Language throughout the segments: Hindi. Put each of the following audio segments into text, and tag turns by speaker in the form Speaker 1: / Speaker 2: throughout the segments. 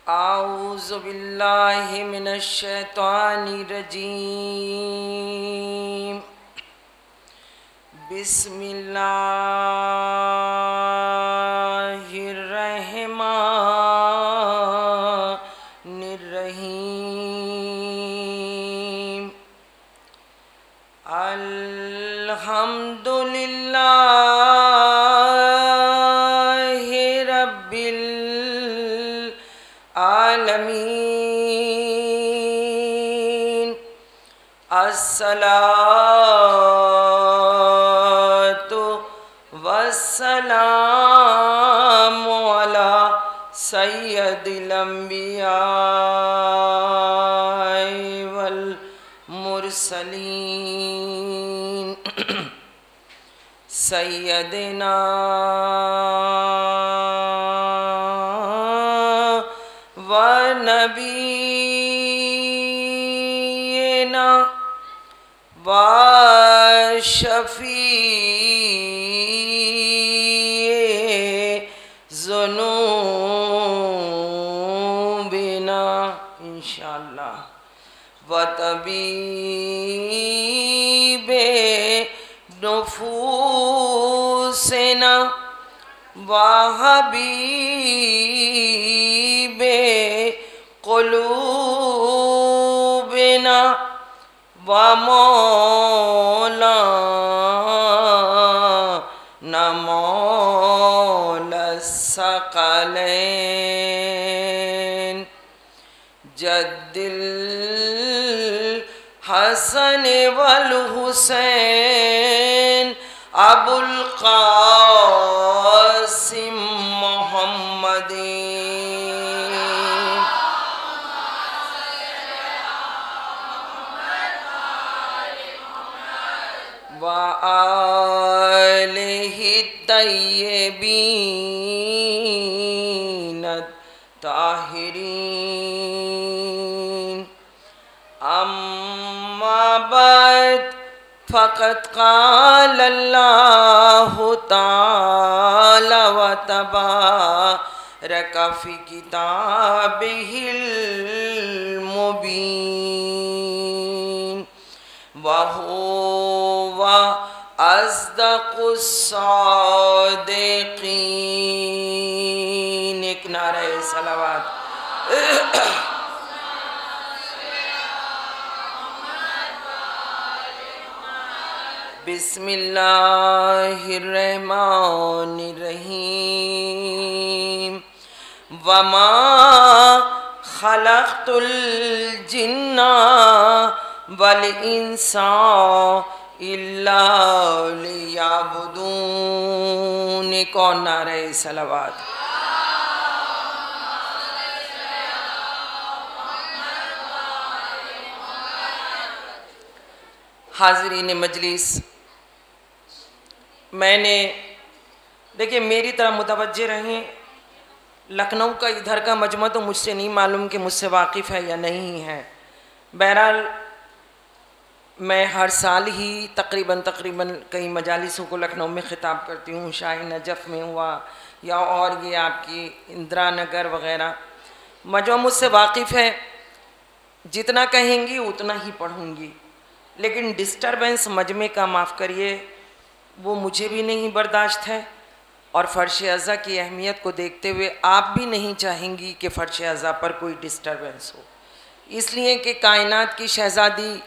Speaker 1: आऊज़ु बिल्लाहि मिनश शैतानिर रजीम। बिस्मिल्लाहिर रहमानिर रहीम। अल्हम्दुलिल्लाहि रब्बिल आलमीन। अस्सलातु वस्सलामु अला सय्यदिल अंबिया वल मुरसलीन सय्यदना व नबीना व शफ़ीए ज़ुनूबिना इंशाअल्लाह व तबीबे नुफूसिना व हबीबे क़ुलूबिना व मौलाना मौलस्सक़लैन जद्दिल हसन वल हुसैन अबुल क़ासिम मुहम्मदीन व आलिहि तय्यबीन ताहिरीन। अम्मा बाद फ़क़त क़ाल अल्लाहु तआला व तबारक फ़ी किताबिहिल मुबीन व हुवा अस्दक़ुस सादिक़ीन। एक नारे सलावत। बिस्मिल्लाहिर्रहमानिर्रहीम। वमा खलक़तुल जिन्ना वल इंसा इल्ला लियअबुदून। कौन नारे सलावत। हाज़रीन मजलिस, मैंने देखिए मेरी तरह मुतवज्जे रहें। लखनऊ का इधर का मजमा तो मुझसे नहीं मालूम कि मुझसे वाकिफ़ है या नहीं है। बहरहाल मैं हर साल ही तकरीबन कई मजालिसों को लखनऊ में ख़िताब करती हूँ। शाही नजफ़ में हुआ या और ये आपकी इंदिरा नगर वग़ैरह मजमा मुझसे वाकिफ़ है। जितना कहेंगी उतना ही पढ़ूँगी, लेकिन डिस्टर्बेंस मजमे का माफ़ करिए वो मुझे भी नहीं बर्दाश्त है, और फ़र्श अज़ा की अहमियत को देखते हुए आप भी नहीं चाहेंगी कि फ़र्श अज़ा पर कोई डिस्टर्बेंस हो। इसलिए कि कायनात की शहज़ादी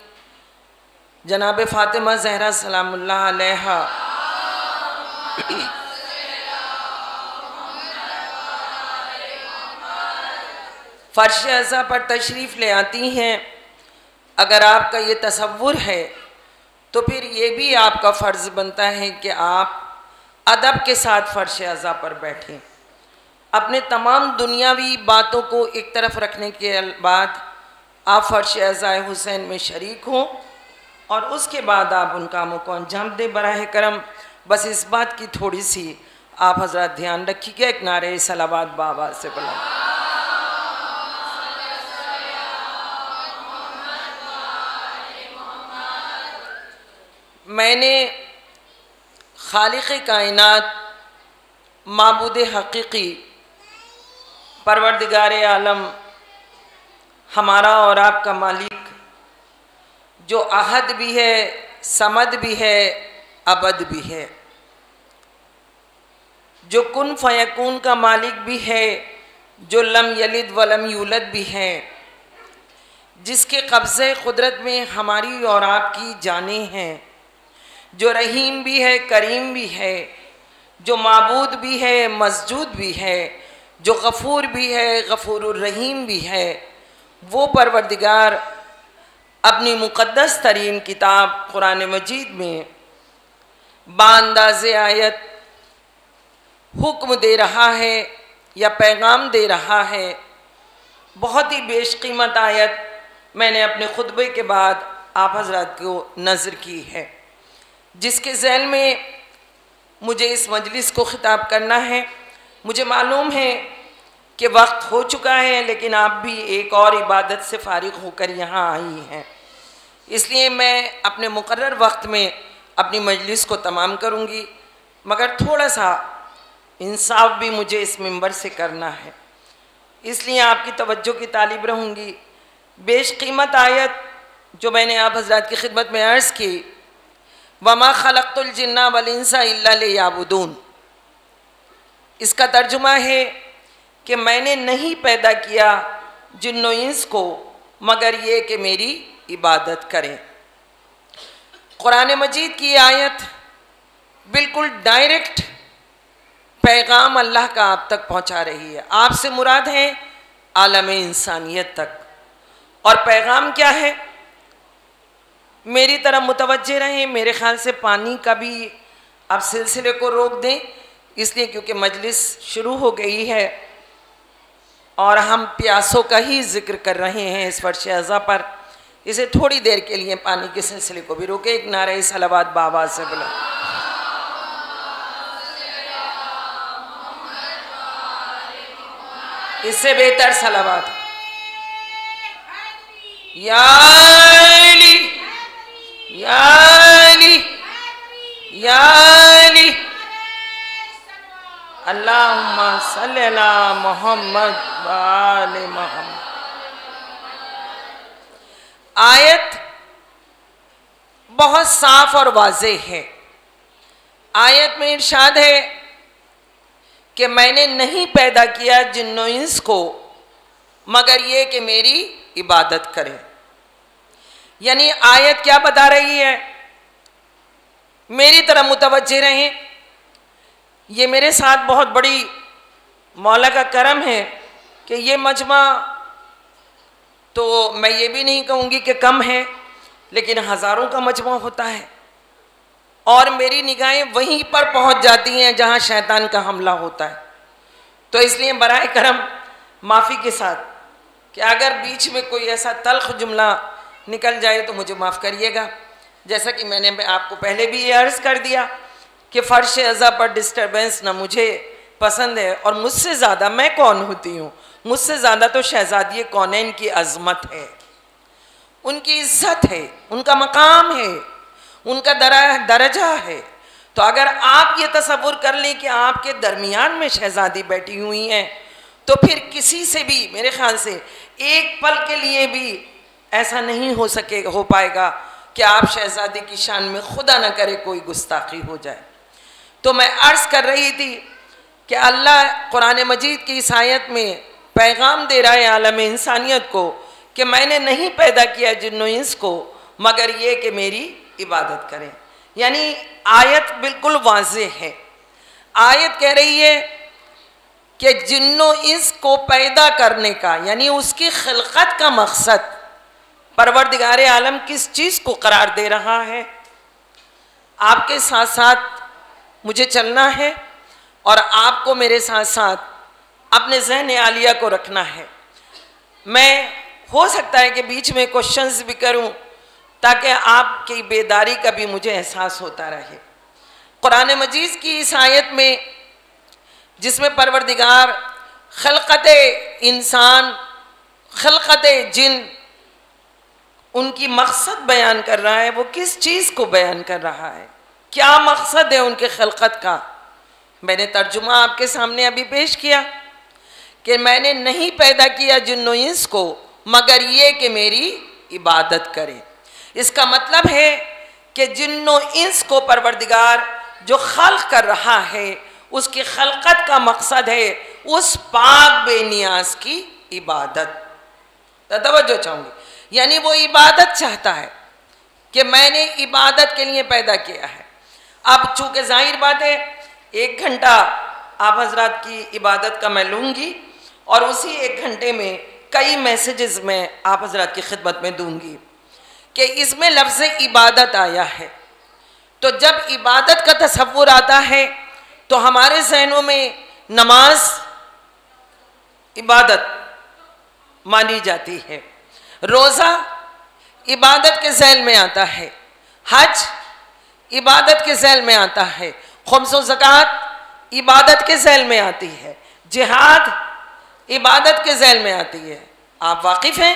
Speaker 1: जनाब फ़ातिमा ज़हरा सलामुल्लाह अलैहा फ़र्श अज़ा पर तशरीफ़ ले आती हैं। अगर आपका ये तसव्वुर है तो फिर ये भी आपका फ़र्ज़ बनता है कि आप अदब के साथ फ़र्श अज़ा पर बैठें। अपने तमाम दुनियावी बातों को एक तरफ रखने के बाद आप फ़र्श अज़ा हुसैन में शरीक हों और उसके बाद आप उन कामों को अंजाम दें। बराह करम बस इस बात की थोड़ी सी आप हज़रात ध्यान रखिएगा। एक नारे सलावत बाबा से बुला। मैंने खालिक़ कायनात माबूद हकीकी परवरदिगार आलम हमारा और आपका मालिक, जो अहद भी है, समद भी है, अबद भी है, जो कुन फयकून का मालिक भी है, जो लम यलिद वलम यूलद भी है, जिसके कब्ज़े कुदरत में हमारी और आपकी जानें हैं, जो रहीम भी है, करीम भी है, जो माबूद भी है, मस्जूद भी है, जो गफ़ूर भी है, गफ़ूरुर रहीम भी है, वो परवरदिगार अपनी मुक़द्दस तरीन किताब कुरान मजीद में बांदाज़े आयत हुक्म दे रहा है या पैगाम दे रहा है। बहुत ही बेशकीमत आयत मैंने अपने खुतबे के बाद आप हज़रात को नज़र की है, जिसके ज़ैल में मुझे इस मजलिस को ख़िताब करना है। मुझे मालूम है कि वक्त हो चुका है, लेकिन आप भी एक और इबादत से फ़ारिग़ होकर यहाँ आई हैं, इसलिए मैं अपने मुकर्रर वक्त में अपनी मजलिस को तमाम करूँगी, मगर थोड़ा सा इंसाफ भी मुझे इस मिंबर से करना है, इसलिए आपकी तवज्जो की तालिब रहूँगी। बेशकीमत आयत जो मैंने आप हज़रात की खिदमत में अर्ज़ की, वमा खलक़तुल जिन्ना वल इंसा इल्ला लियअबुदून, इसका तर्जुमा है कि मैंने नहीं पैदा किया जिन्नो इंस को मगर ये कि मेरी इबादत करें। कुरान मजीद की आयत बिल्कुल डायरेक्ट पैगाम अल्लाह का आप तक पहुंचा रही है। आपसे मुराद है आलम इंसानियत तक। और पैगाम क्या है? मेरी तरफ मुतवज्जे रहें। मेरे ख्याल से पानी का भी आप सिलसिले को रोक दें, इसलिए क्योंकि मजलिस शुरू हो गई है और हम प्यासों का ही जिक्र कर रहे हैं इस फर्श अज़ा पर। इसे थोड़ी देर के लिए पानी के सिलसिले को भी रोके। एक नारे सलावत बाबा से बोला। इससे बेहतर सलावत या अली या अली या अली अल्लाहुम्मा सल्ली अला मोहम्मद व आले मोहम्मद। आयत बहुत साफ और वाज़ेह है। आयत में इरशाद है कि मैंने नहीं पैदा किया जिन्नो इंस को मगर ये कि मेरी इबादत करें। यानी आयत क्या बता रही है? मेरी तरफ मुतवज्जे रहें। ये मेरे साथ बहुत बड़ी मौला का करम है कि ये मजमा, तो मैं ये भी नहीं कहूँगी कि कम है, लेकिन हज़ारों का मजमा होता है और मेरी निगाहें वहीं पर पहुँच जाती हैं जहाँ शैतान का हमला होता है। तो इसलिए बराए करम माफ़ी के साथ कि अगर बीच में कोई ऐसा तल्ख जुमला निकल जाए तो मुझे माफ़ करिएगा। जैसा कि मैंने आपको पहले भी ये अर्ज़ कर दिया कि फ़र्श अज़ा पर डिस्टर्बेंस ना मुझे पसंद है, और मुझसे ज़्यादा मैं कौन होती हूँ? मुझसे ज़्यादा तो शहज़ादी कौनैन की अज़मत है, उनकी इज़्ज़त है, उनका मकाम है, उनका दरजा है। तो अगर आप ये तसव्वुर कर लें कि आपके दरमियान में शहज़ादी बैठी हुई हैं, तो फिर किसी से भी मेरे ख़्याल से एक पल के लिए भी ऐसा नहीं हो पाएगा कि आप शहज़ादी की शान में खुदा न करे कोई गुस्ताखी हो जाए। तो मैं अर्ज़ कर रही थी कि अल्लाह कुरान मजीद की इस आयत में पैगाम दे रहा है आलम इंसानियत को कि मैंने नहीं पैदा किया जिन्नो इंस को मगर ये कि मेरी इबादत करें। यानी आयत बिल्कुल वाज़ेह है। आयत कह रही है कि जिन्नो इंस को पैदा करने का, यानी उसकी खिलकत का मकसद परवरदिगार आलम किस चीज़ को करार दे रहा है। आपके साथ साथ मुझे चलना है और आपको मेरे साथ साथ अपने ज़हन आलिया को रखना है। मैं हो सकता है कि बीच में क्वेश्चंस भी करूं ताकि आपकी बेदारी का भी मुझे एहसास होता रहे। कुरान मजीद की इस आयत में जिसमें परवरदिगार खलकत इंसान, खलकत जिन, उनकी मकसद बयान कर रहा है। वो किस चीज़ को बयान कर रहा है? क्या मकसद है उनके खलकत का? मैंने तर्जुमा आपके सामने अभी पेश किया कि मैंने नहीं पैदा किया जिन्नो इंस को मगर ये कि मेरी इबादत करें। इसका मतलब है कि जिन्नो इंस को परवरदिगार जो खल्क कर रहा है उसकी खलकत का मकसद है उस पाक बेनियाज की इबादत। तवज्जो चाहूँगी, यानी वो इबादत चाहता है कि मैंने इबादत के लिए पैदा किया है। अब चूँकि जाहिर बात है 1 घंटा आप हजरात की इबादत का मैं लूँगी और उसी 1 घंटे में कई मैसेजेस मैं आप हजरात की खिदमत में दूँगी कि इसमें लफ्ज़ इबादत आया है। तो जब इबादत का तसव्वुर आता है तो हमारे ज़हनों में नमाज इबादत मानी जाती है, रोज़ा इबादत के ज़ैल में आता है, हज इबादत के ज़ैल में आता है, खुम्स व ज़कात इबादत के ज़ैल में आती है, जिहाद इबादत के ज़ैल में आती है। आप वाकिफ़ हैं,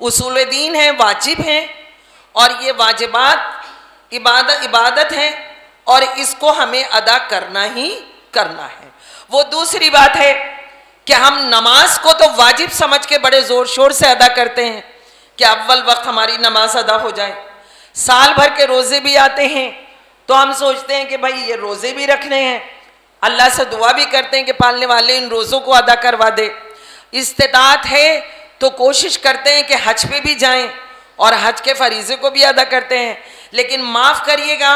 Speaker 1: उसूल दीन हैं, वाजिब हैं और ये वाजिबात इबादत है और इसको हमें अदा करना ही करना है। वो दूसरी बात है कि हम नमाज को तो वाजिब समझ के बड़े ज़ोर शोर से अदा करते हैं कि अव्वल वक्त हमारी नमाज अदा हो जाए। साल भर के रोज़े भी आते हैं तो हम सोचते हैं कि भाई ये रोज़े भी रखने हैं, अल्लाह से दुआ भी करते हैं कि पालने वाले इन रोज़ों को अदा करवा दे। इस्तिताअत है तो कोशिश करते हैं कि हज पे भी जाएं और हज के फरीज़े को भी अदा करते हैं। लेकिन माफ़ करिएगा,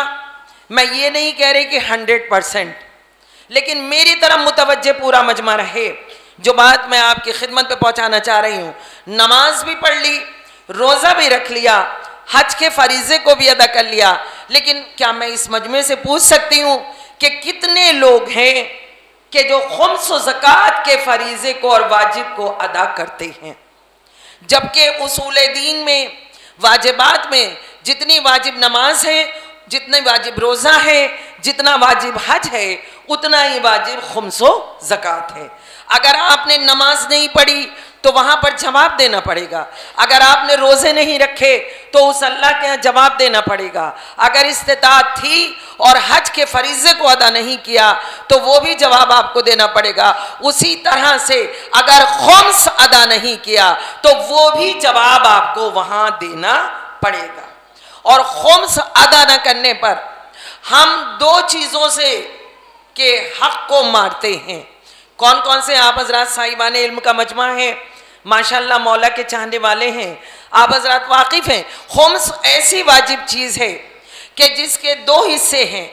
Speaker 1: मैं ये नहीं कह रही कि 100%, लेकिन मेरी तरफ मुतवज्जे पूरा मजमा रहे। जो बात मैं आपकी खिदमत पे पहुंचाना चाह रही हूँ, नमाज भी पढ़ ली, रोज़ा भी रख लिया, हज के फरीज़े को भी अदा कर लिया, लेकिन क्या मैं इस मजमे से पूछ सकती हूँ कि कितने लोग हैं कि जो खुम्स व ज़कात के फरीज़े को और वाजिब को अदा करते हैं, जबकि उसूल दीन में वाजिबात में जितनी वाजिब नमाज है, जितनी वाजिब रोज़ा है, जितना वाजिब हज है, उतना ही वाजिब खुम्स व ज़कात है। अगर आपने नमाज नहीं पढ़ी तो वहाँ पर जवाब देना पड़ेगा, अगर आपने रोज़े नहीं रखे तो उस अल्लाह के यहाँ जवाब देना पड़ेगा, अगर इस्तिताअत थी और हज के फरीज़े को अदा नहीं किया तो वो भी जवाब आपको देना पड़ेगा। उसी तरह से अगर खुम्स अदा नहीं किया तो वो भी जवाब आपको वहाँ देना पड़ेगा। और खुम्स अदा न करने पर हम 2 चीज़ों से के हक़ को मारते हैं। कौन कौन से आप हजरात साहिबान इल्म का मजमा है, माशाल्लाह मौला के चाहने वाले हैं, आप हजरात वाकिफ़ हैं। खुम्स ऐसी वाजिब चीज़ है कि जिसके 2 हिस्से हैं,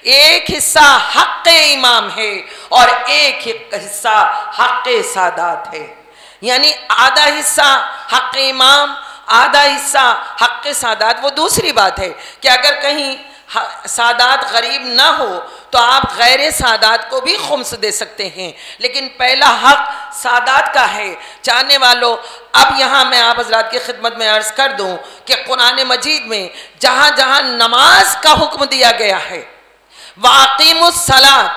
Speaker 1: एक हिस्सा हक़ इमाम है और एक हिस्सा हक़ सादात है। यानी आधा हिस्सा हक़ इमाम, आधा हिस्सा हक़ सादात। वो दूसरी बात है कि अगर कहीं सादात गरीब ना हो तो आप गैर सादात को भी खुम्स दे सकते हैं, लेकिन पहला हक़ सादात का है। चाहने वालों, अब यहाँ मैं आप हज़रात की खिदमत में अर्ज़ कर दूँ कि कुरान मजीद में जहाँ जहाँ नमाज का हुक्म दिया गया है, वाक़ीमुस सलात,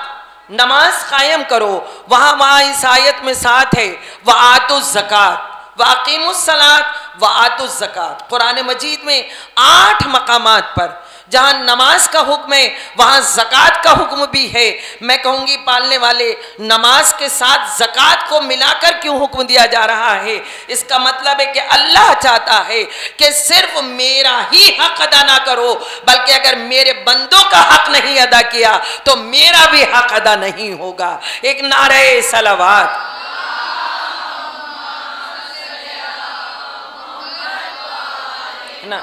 Speaker 1: नमाज कायम करो, वहाँ वहाँ इस आयत में साथ है वआतुज़ ज़कात, वाक़ीमुस सलात वआतुज़ ज़कात। कुरान मजीद में 8 मकामात पर जहाँ नमाज का हुक्म है वहाँ ज़कात का हुक्म भी है। मैं कहूँगी पालने वाले, नमाज के साथ ज़कात को मिलाकर क्यों हुक्म दिया जा रहा है? इसका मतलब है कि अल्लाह चाहता है कि सिर्फ मेरा ही हक़ अदा ना करो, बल्कि अगर मेरे बंदों का हक़ नहीं अदा किया तो मेरा भी हक़ अदा नहीं होगा। एक नारे सलावत ना।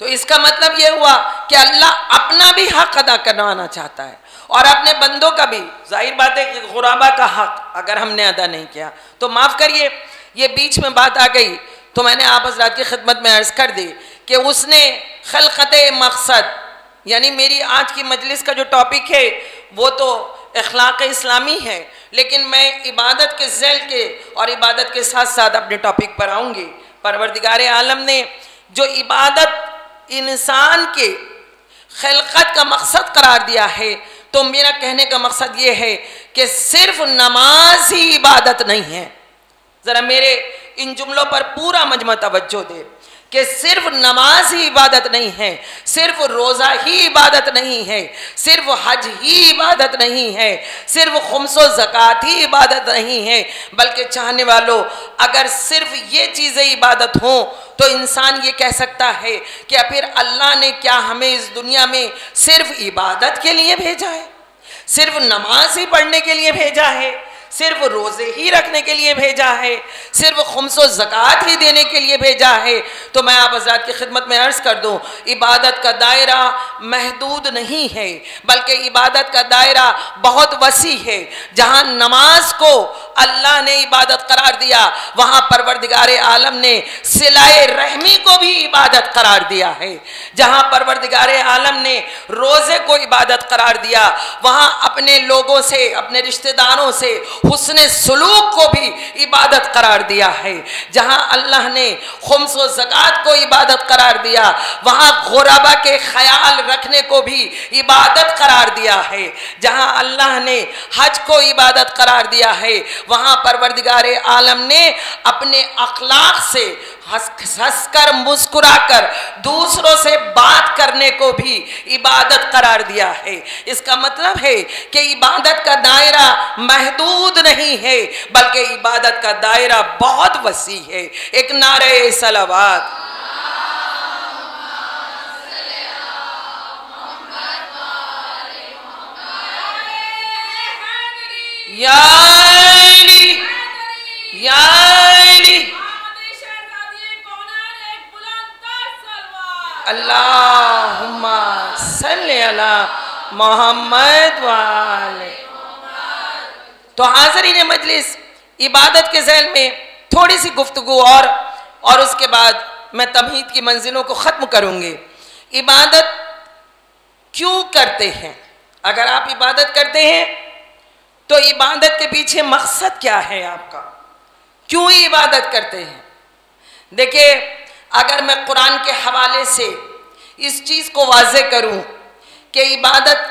Speaker 1: तो इसका मतलब ये हुआ कि अल्लाह अपना भी हक़ अदा करवाना चाहता है और अपने बंदों का भी। जाहिर बात है कि गुराबा का हक़ अगर हमने अदा नहीं किया तो माफ़ करिए, ये बीच में बात आ गई तो मैंने आप हज़रात की खिदमत में अर्ज़ कर दी कि उसने खलक़त मक़सद, यानी मेरी आज की मजलिस का जो टॉपिक है वो तो अखलाक़ इस्लामी है, लेकिन मैं इबादत के ज़ैल के और इबादत के साथ साथ अपने टॉपिक पर आऊँगी। परवरदिगार आलम ने जो इबादत इंसान के खिलकत का मकसद करार दिया है, तो मेरा कहने का मकसद ये है कि सिर्फ नमाज ही इबादत नहीं है। ज़रा मेरे इन जुमलों पर पूरा मजमा तवज्जो दे। कि सिर्फ नमाज ही इबादत नहीं है, सिर्फ रोज़ा ही इबादत नहीं है, सिर्फ हज ही इबादत नहीं है, सिर्फ खुम्सो ज़कात ही इबादत नहीं है, बल्कि चाहने वालों अगर सिर्फ ये चीज़ें इबादत हों तो इंसान ये कह सकता है कि फिर अल्लाह ने क्या हमें इस दुनिया में सिर्फ इबादत के लिए भेजा है, सिर्फ नमाज ही पढ़ने के लिए भेजा है, सिर्फ रोज़े ही रखने के लिए भेजा है, सिर्फ खुम्सो ज़कात ही देने के लिए भेजा है। तो मैं आप हज़रात की खिदमत में अर्ज़ कर दूँ, इबादत का दायरा महदूद नहीं है, बल्कि इबादत का दायरा बहुत वसी है। जहाँ नमाज को अल्लाह ने इबादत करार दिया, वहाँ परवरदिगार आलम ने सिलाए रहमी को भी इबादत करार दिया है। जहाँ परवरदिगार आलम ने रोज़े को इबादत करार दिया, वहाँ अपने लोगों से, अपने रिश्तेदारों से हुस्ने सुलूक को भी इबादत करार दिया है। जहाँ अल्लाह ने खुम्स व ज़कात को इबादत करार दिया, वहाँ गुरबा के ख्याल रखने को भी इबादत करार दिया है। जहाँ अल्लाह ने हज को इबादत करार दिया है, वहाँ परवरदिगार आलम ने अपने अखलाक से हंसकर मुस्कुराकर दूसरों से बात करने को भी इबादत करार दिया है। इसका मतलब है कि इबादत का दायरा महदूद नहीं है, बल्कि इबादत का दायरा बहुत वसी है। एक नारे सलावत। या अली, या अली, अल्लाहुम्मा सल्ली अला मोहम्मद वाले। तो हाज़रीन मजलिस, इबादत के ज़ैल में थोड़ी सी गुफ्तगू और उसके बाद मैं तमहीद की मंजिलों को ख़त्म करूँगी। इबादत क्यों करते हैं? अगर आप इबादत करते हैं तो इबादत के पीछे मकसद क्या है आपका? क्यों इबादत करते हैं? देखिए, अगर मैं कुरान के हवाले से इस चीज़ को वाज़े करूं कि इबादत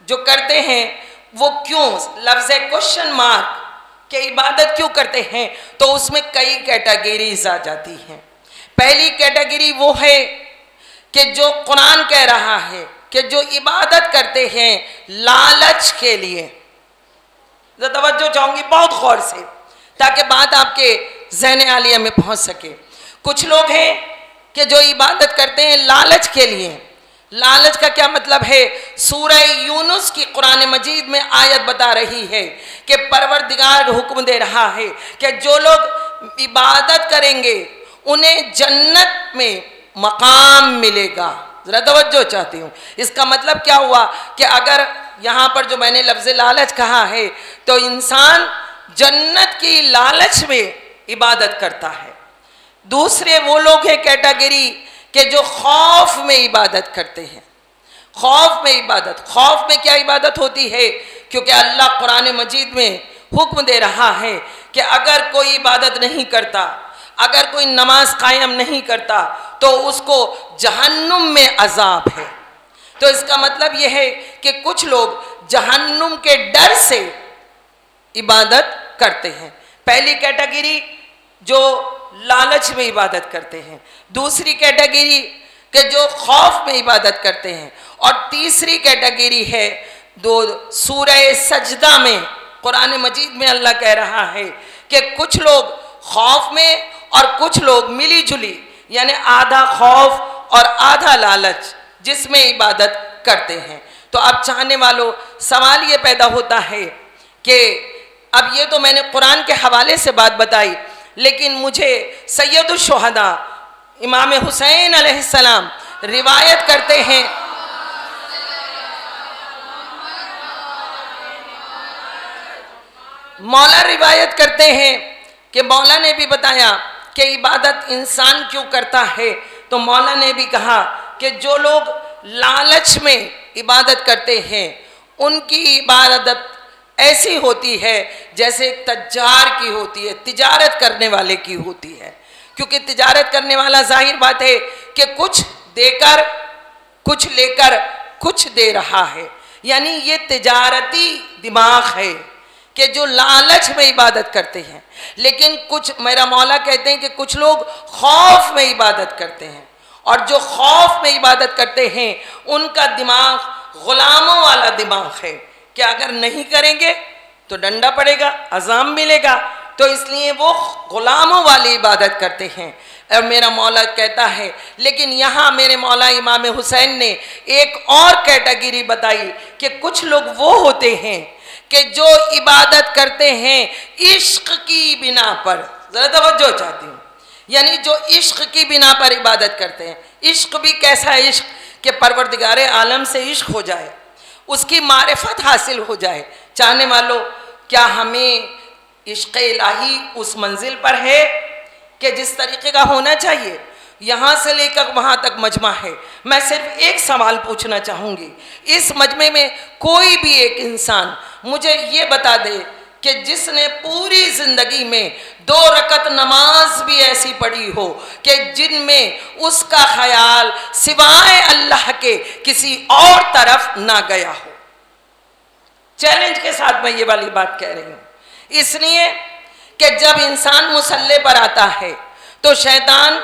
Speaker 1: जो करते हैं वो क्यों, लफ्ज़ क्वेश्चन मार्क कि इबादत क्यों करते हैं, तो उसमें कई कैटेगरीज आ जाती हैं। पहली कैटेगरी वो है कि जो कुरान कह रहा है कि जो इबादत करते हैं लालच के लिए। तवज्जो चाहूँगी बहुत गौर से, ताकि बात आपके ज़हन आलिया में पहुँच सके। कुछ लोग हैं कि जो इबादत करते हैं लालच के लिए। लालच का क्या मतलब है? सूरह यूनुस की कुरान मजीद में आयत बता रही है कि परवरदिगार हुक्म दे रहा है कि जो लोग इबादत करेंगे उन्हें जन्नत में मकाम मिलेगा। ज़रा तवज्जो चाहती हूँ। इसका मतलब क्या हुआ कि अगर यहाँ पर जो मैंने लफ्ज़ लालच कहा है तो इंसान जन्नत की लालच में इबादत करता है। दूसरे वो लोग हैं कैटेगरी कि जो खौफ में इबादत करते हैं। खौफ में इबादत, खौफ में क्या इबादत होती है? क्योंकि अल्लाह कुरान मजीद में हुक्म दे रहा है कि अगर कोई इबादत नहीं करता, अगर कोई नमाज कायम नहीं करता तो उसको जहन्नुम में अजाब है। तो इसका मतलब यह है कि कुछ लोग जहन्नुम के डर से इबादत करते हैं। पहली कैटेगरी जो लालच में इबादत करते हैं, दूसरी कैटेगरी के जो खौफ में इबादत करते हैं, और तीसरी कैटेगरी है दो सूरह सजदा में कुरान मजीद में अल्लाह कह रहा है कि कुछ लोग खौफ में और कुछ लोग मिली जुली, यानी आधा खौफ और आधा लालच जिसमें इबादत करते हैं। तो अब चाहने वालों, सवाल ये पैदा होता है कि अब ये तो मैंने कुरान के हवाले से बात बताई, लेकिन मुझे सैयदुल शुहदा इमाम हुसैन अलैहिस्सलाम रिवायत करते हैं, मौला रिवायत करते हैं कि मौला ने भी बताया कि इबादत इंसान क्यों करता है। तो मौला ने भी कहा कि जो लोग लालच में इबादत करते हैं उनकी इबादत ऐसी होती है जैसे तज्जार की होती है, तिजारत करने वाले की होती है। क्योंकि तिजारत करने वाला जाहिर बात है कि कुछ देकर कुछ लेकर कुछ दे रहा है, यानी ये तिजारती दिमाग है कि जो लालच में इबादत करते हैं, लेकिन कुछ मेरा मौला कहते हैं कि कुछ लोग खौफ में इबादत करते हैं, और जो खौफ में इबादत करते हैं उनका दिमाग गुलामों वाला दिमाग है कि अगर नहीं करेंगे तो डंडा पड़ेगा, अजाम मिलेगा, तो इसलिए वो गुलामों वाली इबादत करते हैं। और मेरा मौला कहता है, लेकिन यहाँ मेरे मौला इमाम हुसैन ने एक और कैटेगरी बताई कि कुछ लोग वो होते हैं कि जो इबादत करते हैं इश्क की बिना पर। जरा तवज्जो चाहती हूँ, यानी जो इश्क की बिना पर इबादत करते हैं। इश्क भी कैसा है? इश्क कि परवरदिगारे आलम से इश्क हो जाए, उसकी मारिफत हासिल हो जाए। चाहने वालों, क्या हमें इश्क इलाही उस मंजिल पर है कि जिस तरीके का होना चाहिए? यहाँ से लेकर वहाँ तक मजमा है। मैं सिर्फ एक सवाल पूछना चाहूँगी, इस मजमे में कोई भी एक इंसान मुझे ये बता दे कि जिसने पूरी ज़िंदगी में 2 रकत नमाज भी ऐसी पढ़ी हो कि जिनमें उसका ख्याल सिवाय अल्लाह के किसी और तरफ ना गया हो। चैलेंज के साथ मैं ये वाली बात कह रही हूँ, इसलिए कि जब इंसान मुसल्ले पर आता है तो शैतान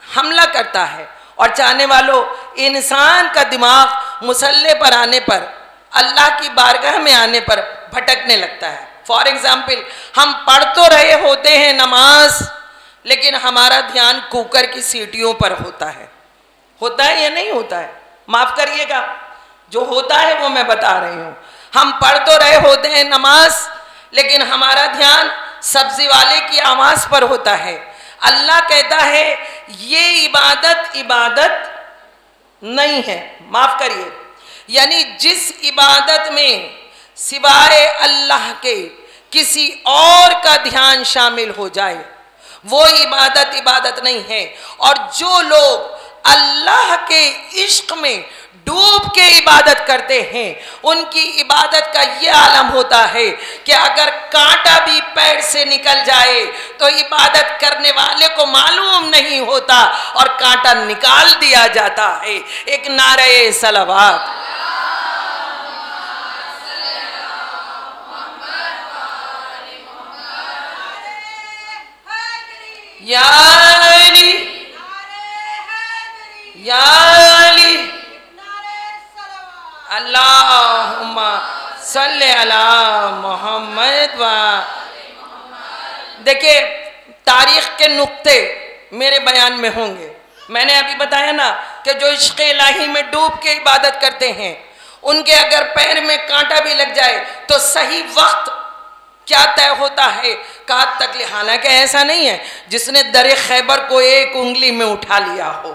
Speaker 1: हमला करता है, और चाहने वालों, इंसान का दिमाग मुसल्ले पर आने पर, अल्लाह की बारगाह में आने पर भटकने लगता है। फॉर एग्जाम्पल, हम पढ़ तो रहे होते हैं नमाज, लेकिन हमारा ध्यान कुकर की सीटियों पर होता है या नहीं होता है? माफ करिएगा, जो होता है वो मैं बता रही हूँ। हम पढ़ तो रहे होते हैं नमाज, लेकिन हमारा ध्यान सब्जी वाले की आवाज़ पर होता है। अल्लाह कहता है ये इबादत नहीं है, माफ करिए, यानी जिस इबादत में सिवाय अल्लाह के किसी और का ध्यान शामिल हो जाए वो इबादत नहीं है। और जो लोग अल्लाह के इश्क में डूब के इबादत करते हैं, उनकी इबादत का ये आलम होता है कि अगर कांटा भी पैर से निकल जाए तो इबादत करने वाले को मालूम नहीं होता और कांटा निकाल दिया जाता है। एक नारे सलावत। या अली, या अली, अल्लाहुम्मा सल्ले अला मोहम्मद व। देखिए, तारीख के नुक्ते मेरे बयान में होंगे। मैंने अभी बताया ना कि जो इश्क़ इलाही में डूब के इबादत करते हैं, उनके अगर पैर में कांटा भी लग जाए तो सही वक्त क्या तय होता है? कहा तक। हालांकि ऐसा नहीं है जिसने दरे खैबर को एक उंगली में उठा लिया हो।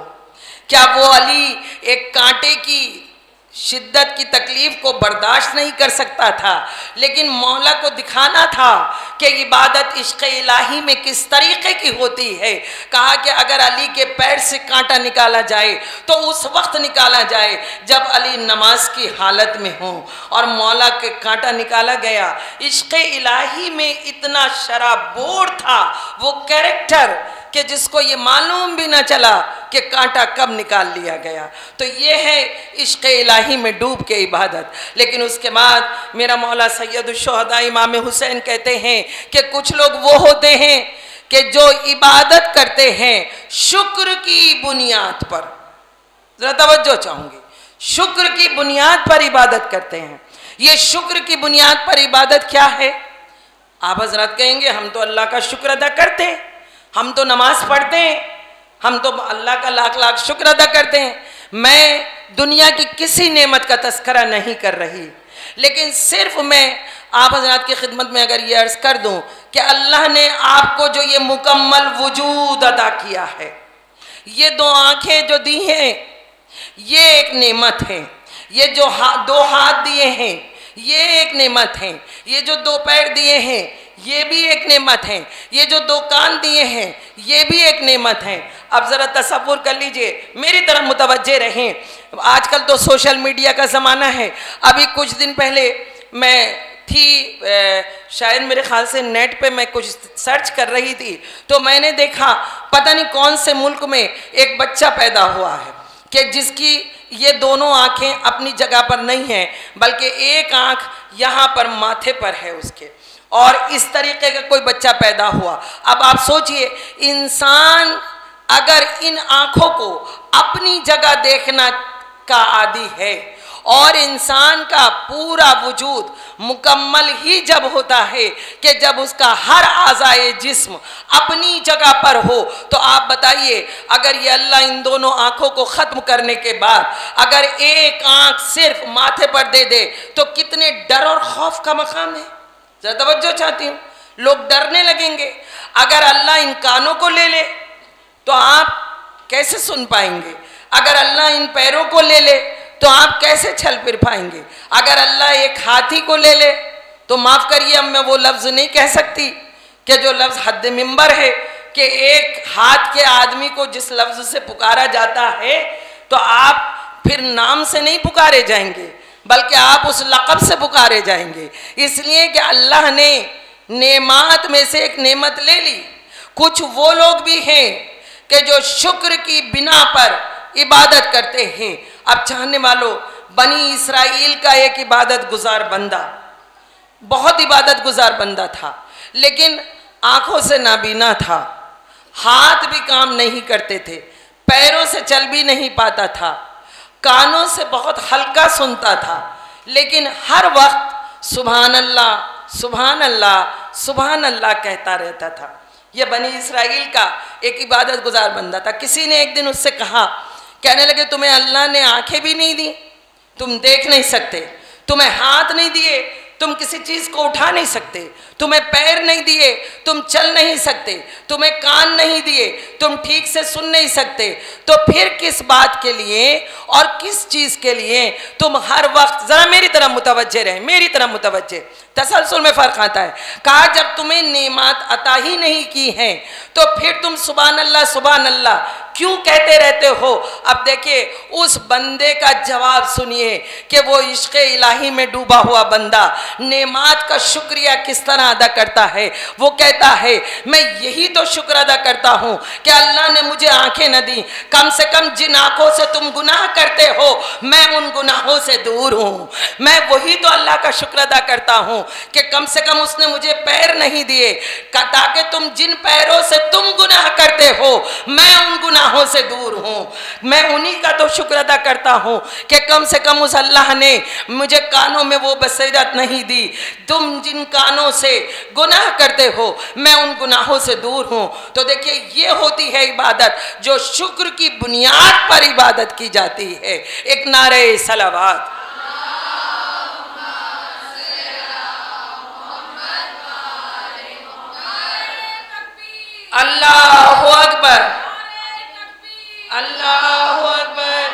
Speaker 1: क्या वो अली एक कांटे की शिद्दत की तकलीफ को बर्दाश्त नहीं कर सकता था? लेकिन मौला को दिखाना था कि इबादत इश्क़ इलाही में किस तरीके की होती है। कहा कि अगर अली के पैर से कांटा निकाला जाए तो उस वक्त निकाला जाए जब अली नमाज की हालत में हो, और मौला के कांटा निकाला गया। इश्क़ इलाही में इतना शराबोर था वो कैरेक्टर कि जिसको ये मालूम भी ना चला कि कांटा कब निकाल लिया गया। तो ये है इश्क़ इलाही में डूब के इबादत। लेकिन उसके बाद मेरा मौला सैयदुश्शुहदा इमाम हुसैन कहते हैं कि कुछ लोग वो होते हैं कि जो इबादत करते हैं शुक्र की बुनियाद पर। ज़रा तवज्जो चाहूँगी, शुक्र की बुनियाद पर इबादत करते हैं। ये शुक्र की बुनियाद पर इबादत क्या है? आप हज़रत कहेंगे हम तो अल्लाह का शुक्र अदा करते हैं, हम तो नमाज पढ़ते हैं, हम तो अल्लाह का लाख लाख शुक्र अदा करते हैं। मैं दुनिया की किसी नेमत का तस्करा नहीं कर रही, लेकिन सिर्फ मैं आप हज़रात की खिदमत में अगर ये अर्ज़ कर दूं कि अल्लाह ने आपको जो ये मुकम्मल वजूद अदा किया है, ये 2 आँखें जो दी हैं ये एक नेमत है, ये जो 2 हाथ दिए हैं ये एक नेमत है, ये जो 2 पैर दिए हैं ये भी एक नेमत है, ये जो 2 कान दिए हैं ये भी एक नेमत है। अब ज़रा तसव्वुर कर लीजिए, मेरी तरफ मुतवज्जे रहें। आजकल तो सोशल मीडिया का ज़माना है। अभी कुछ दिन पहले मैं थी, शायद मेरे ख्याल से नेट पे मैं कुछ सर्च कर रही थी, तो मैंने देखा पता नहीं कौन से मुल्क में एक बच्चा पैदा हुआ है कि जिसकी ये दोनों आंखें अपनी जगह पर नहीं हैं, बल्कि एक आंख यहाँ पर माथे पर है उसके, और इस तरीके का कोई बच्चा पैदा हुआ। अब आप सोचिए, इंसान अगर इन आंखों को अपनी जगह देखना का आदी है, और इंसान का पूरा वजूद मुकम्मल ही जब होता है कि जब उसका हर आज़ाए जिस्म अपनी जगह पर हो, तो आप बताइए अगर ये अल्लाह इन दोनों आंखों को ख़त्म करने के बाद अगर एक आंख सिर्फ माथे पर दे दे तो कितने डर और खौफ का मकाम है। जरा तवज्जो चाहती हूँ, लोग डरने लगेंगे। अगर अल्लाह इन कानों को ले ले तो आप कैसे सुन पाएंगे? अगर अल्लाह इन पैरों को ले ले तो आप कैसे चल फिर पाएंगे? अगर अल्लाह एक हाथी को ले ले तो माफ़ करिए, अब मैं वो लफ्ज़ नहीं कह सकती कि जो लफ्ज़ हद मिंबर है कि एक हाथ के आदमी को जिस लफ्ज़ से पुकारा जाता है तो आप फिर नाम से नहीं पुकारे जाएंगे, बल्कि आप उस लक़ब से पुकारे जाएंगे, इसलिए कि अल्लाह ने नेमात में से एक नेमत ले ली। कुछ वो लोग भी हैं कि जो शुक्र की बिना पर इबादत करते हैं। अब चाहने वालों, बनी इसराइल का एक इबादत गुजार बंदा, बहुत इबादत गुजार बंदा था, लेकिन आंखों से नाबीना था, हाथ भी काम नहीं करते थे, पैरों से चल भी नहीं पाता था, कानों से बहुत हल्का सुनता था, लेकिन हर वक्त सुभान अल्लाह सुभान अल्लाह सुभान अल्लाह कहता रहता था। यह बनी इसराइल का एक इबादत गुजार बंदा था। किसी ने एक दिन उससे कहा, कहने लगे तुम्हें अल्लाह ने आंखें भी नहीं दी, तुम देख नहीं सकते, तुम्हें हाथ नहीं दिए, तुम किसी चीज़ को उठा नहीं सकते, तुम्हें पैर नहीं दिए, तुम चल नहीं सकते, तुम्हें कान नहीं दिए, तुम ठीक से सुन नहीं सकते, तो फिर किस बात के लिए और किस चीज़ के लिए तुम हर वक्त, ज़रा मेरी तरह मुतवज्जे रहें, मेरी तरह मुतवज्जे, तसलसल में फ़र्क आता है। कहा जब तुम्हें नेमत अता ही नहीं की है तो फिर तुम सुभान अल्लाह क्यों कहते रहते हो? अब देखिए उस बंदे का जवाब सुनिए कि वो इश्क़ इलाही में डूबा हुआ बंदा नेमात का शुक्रिया किस तरह अदा करता है। वो कहता है मैं यही तो शुक्र अदा करता हूँ कि अल्लाह ने मुझे आंखें न दी, कम से कम जिन आंखों से तुम गुनाह करते हो मैं उन गुनाहों से दूर हूँ। मैं वही तो अल्लाह का शुक्र अदा करता हूँ कि कम से कम उसने मुझे पैर नहीं दिए ताकि तुम जिन पैरों से तुम गुनाह करते हो मैं उन गुनाहों से दूर हूँ। मैं उन्हीं का तो शुक्र अदा करता हूँ कि कम से कम उस अल्लाह ने मुझे कानों में वो बसीरत नहीं दी, तुम जिन कानों से गुनाह करते हो मैं उन गुनाहों से दूर हूँ। तो देखिए ये होती है इबादत जो शुक्र की बुनियाद पर इबादत की जाती है। एक नारे सलावत। अल्लाहु अकबर, अल्लाहु अकबर,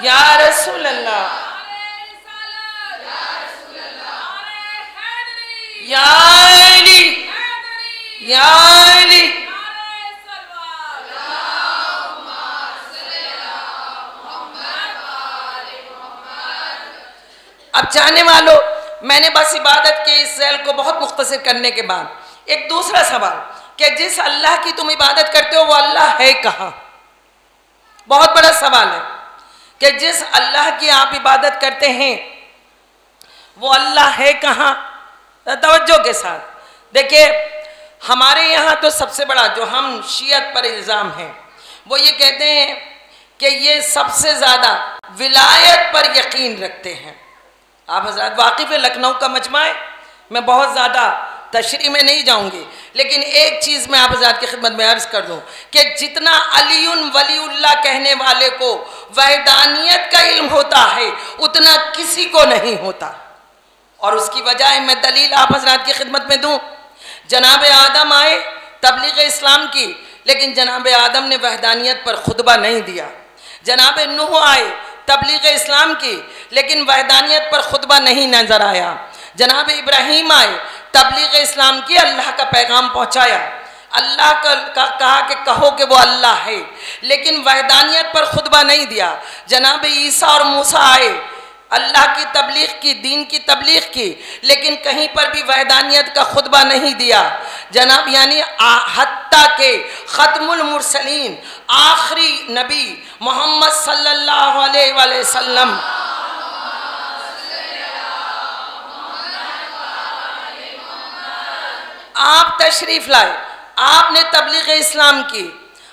Speaker 1: या रसूल अल्लाह, या अली, या अली। अब चाहने वालों, मैंने बस इबादत के इस ज़ैल को बहुत मुख्तसर करने के बाद एक दूसरा सवाल कि जिस अल्लाह की तुम इबादत करते हो वो अल्लाह है कहाँ? बहुत बड़ा सवाल है कि जिस अल्लाह की आप इबादत करते हैं वो अल्लाह है कहाँ? तवज्जो के साथ देखिए, हमारे यहाँ तो सबसे बड़ा जो हम शियत पर इल्ज़ाम है वो ये कहते हैं कि ये सबसे ज़्यादा विलायत पर यकीन रखते हैं। आप हज़रात वाकिफ़ लखनऊ का मजमा है, मैं बहुत ज़्यादा तशरीह में नहीं जाऊंगी, लेकिन एक चीज़ मैं आप हज़रात की खिदमत में अर्ज़ कर दूं कि जितना अलीउन वलीउल्लाह कहने वाले को वहदानियत का इल्म होता है उतना किसी को नहीं होता। और उसकी वजह मैं दलील आप हज़रात की खिदमत में दूं। जनाब आदम आए तबलीग इस्लाम की, लेकिन जनाब आदम ने वहदानियत पर खुतबा नहीं दिया। जनाब नूह आए तबलीग इस्लाम की, लेकिन वहदानियत पर खुतबा नहीं नजर आया। जनाब इब्राहीम आए तबलीग इस्लाम की, अल्लाह का पैगाम पहुँचाया, अल्लाह का कहा कि कहो कि वो अल्लाह है, लेकिन वहदानियत पर खुतबा नहीं दिया। जनाब ईसा और मूसा आए, अल्लाह की तबलीग की, दीन की तबलीग की, लेकिन कहीं पर भी वहदानियत का खुतबा नहीं दिया। जनाब यानी हत्ता के ख़त्मुल मुरसलीन आखिरी नबी मोहम्मद सल्लल्लाहु अलैहि वसल्लम आप तशरीफ़ लाए, आपने तबलीग इस्लाम की,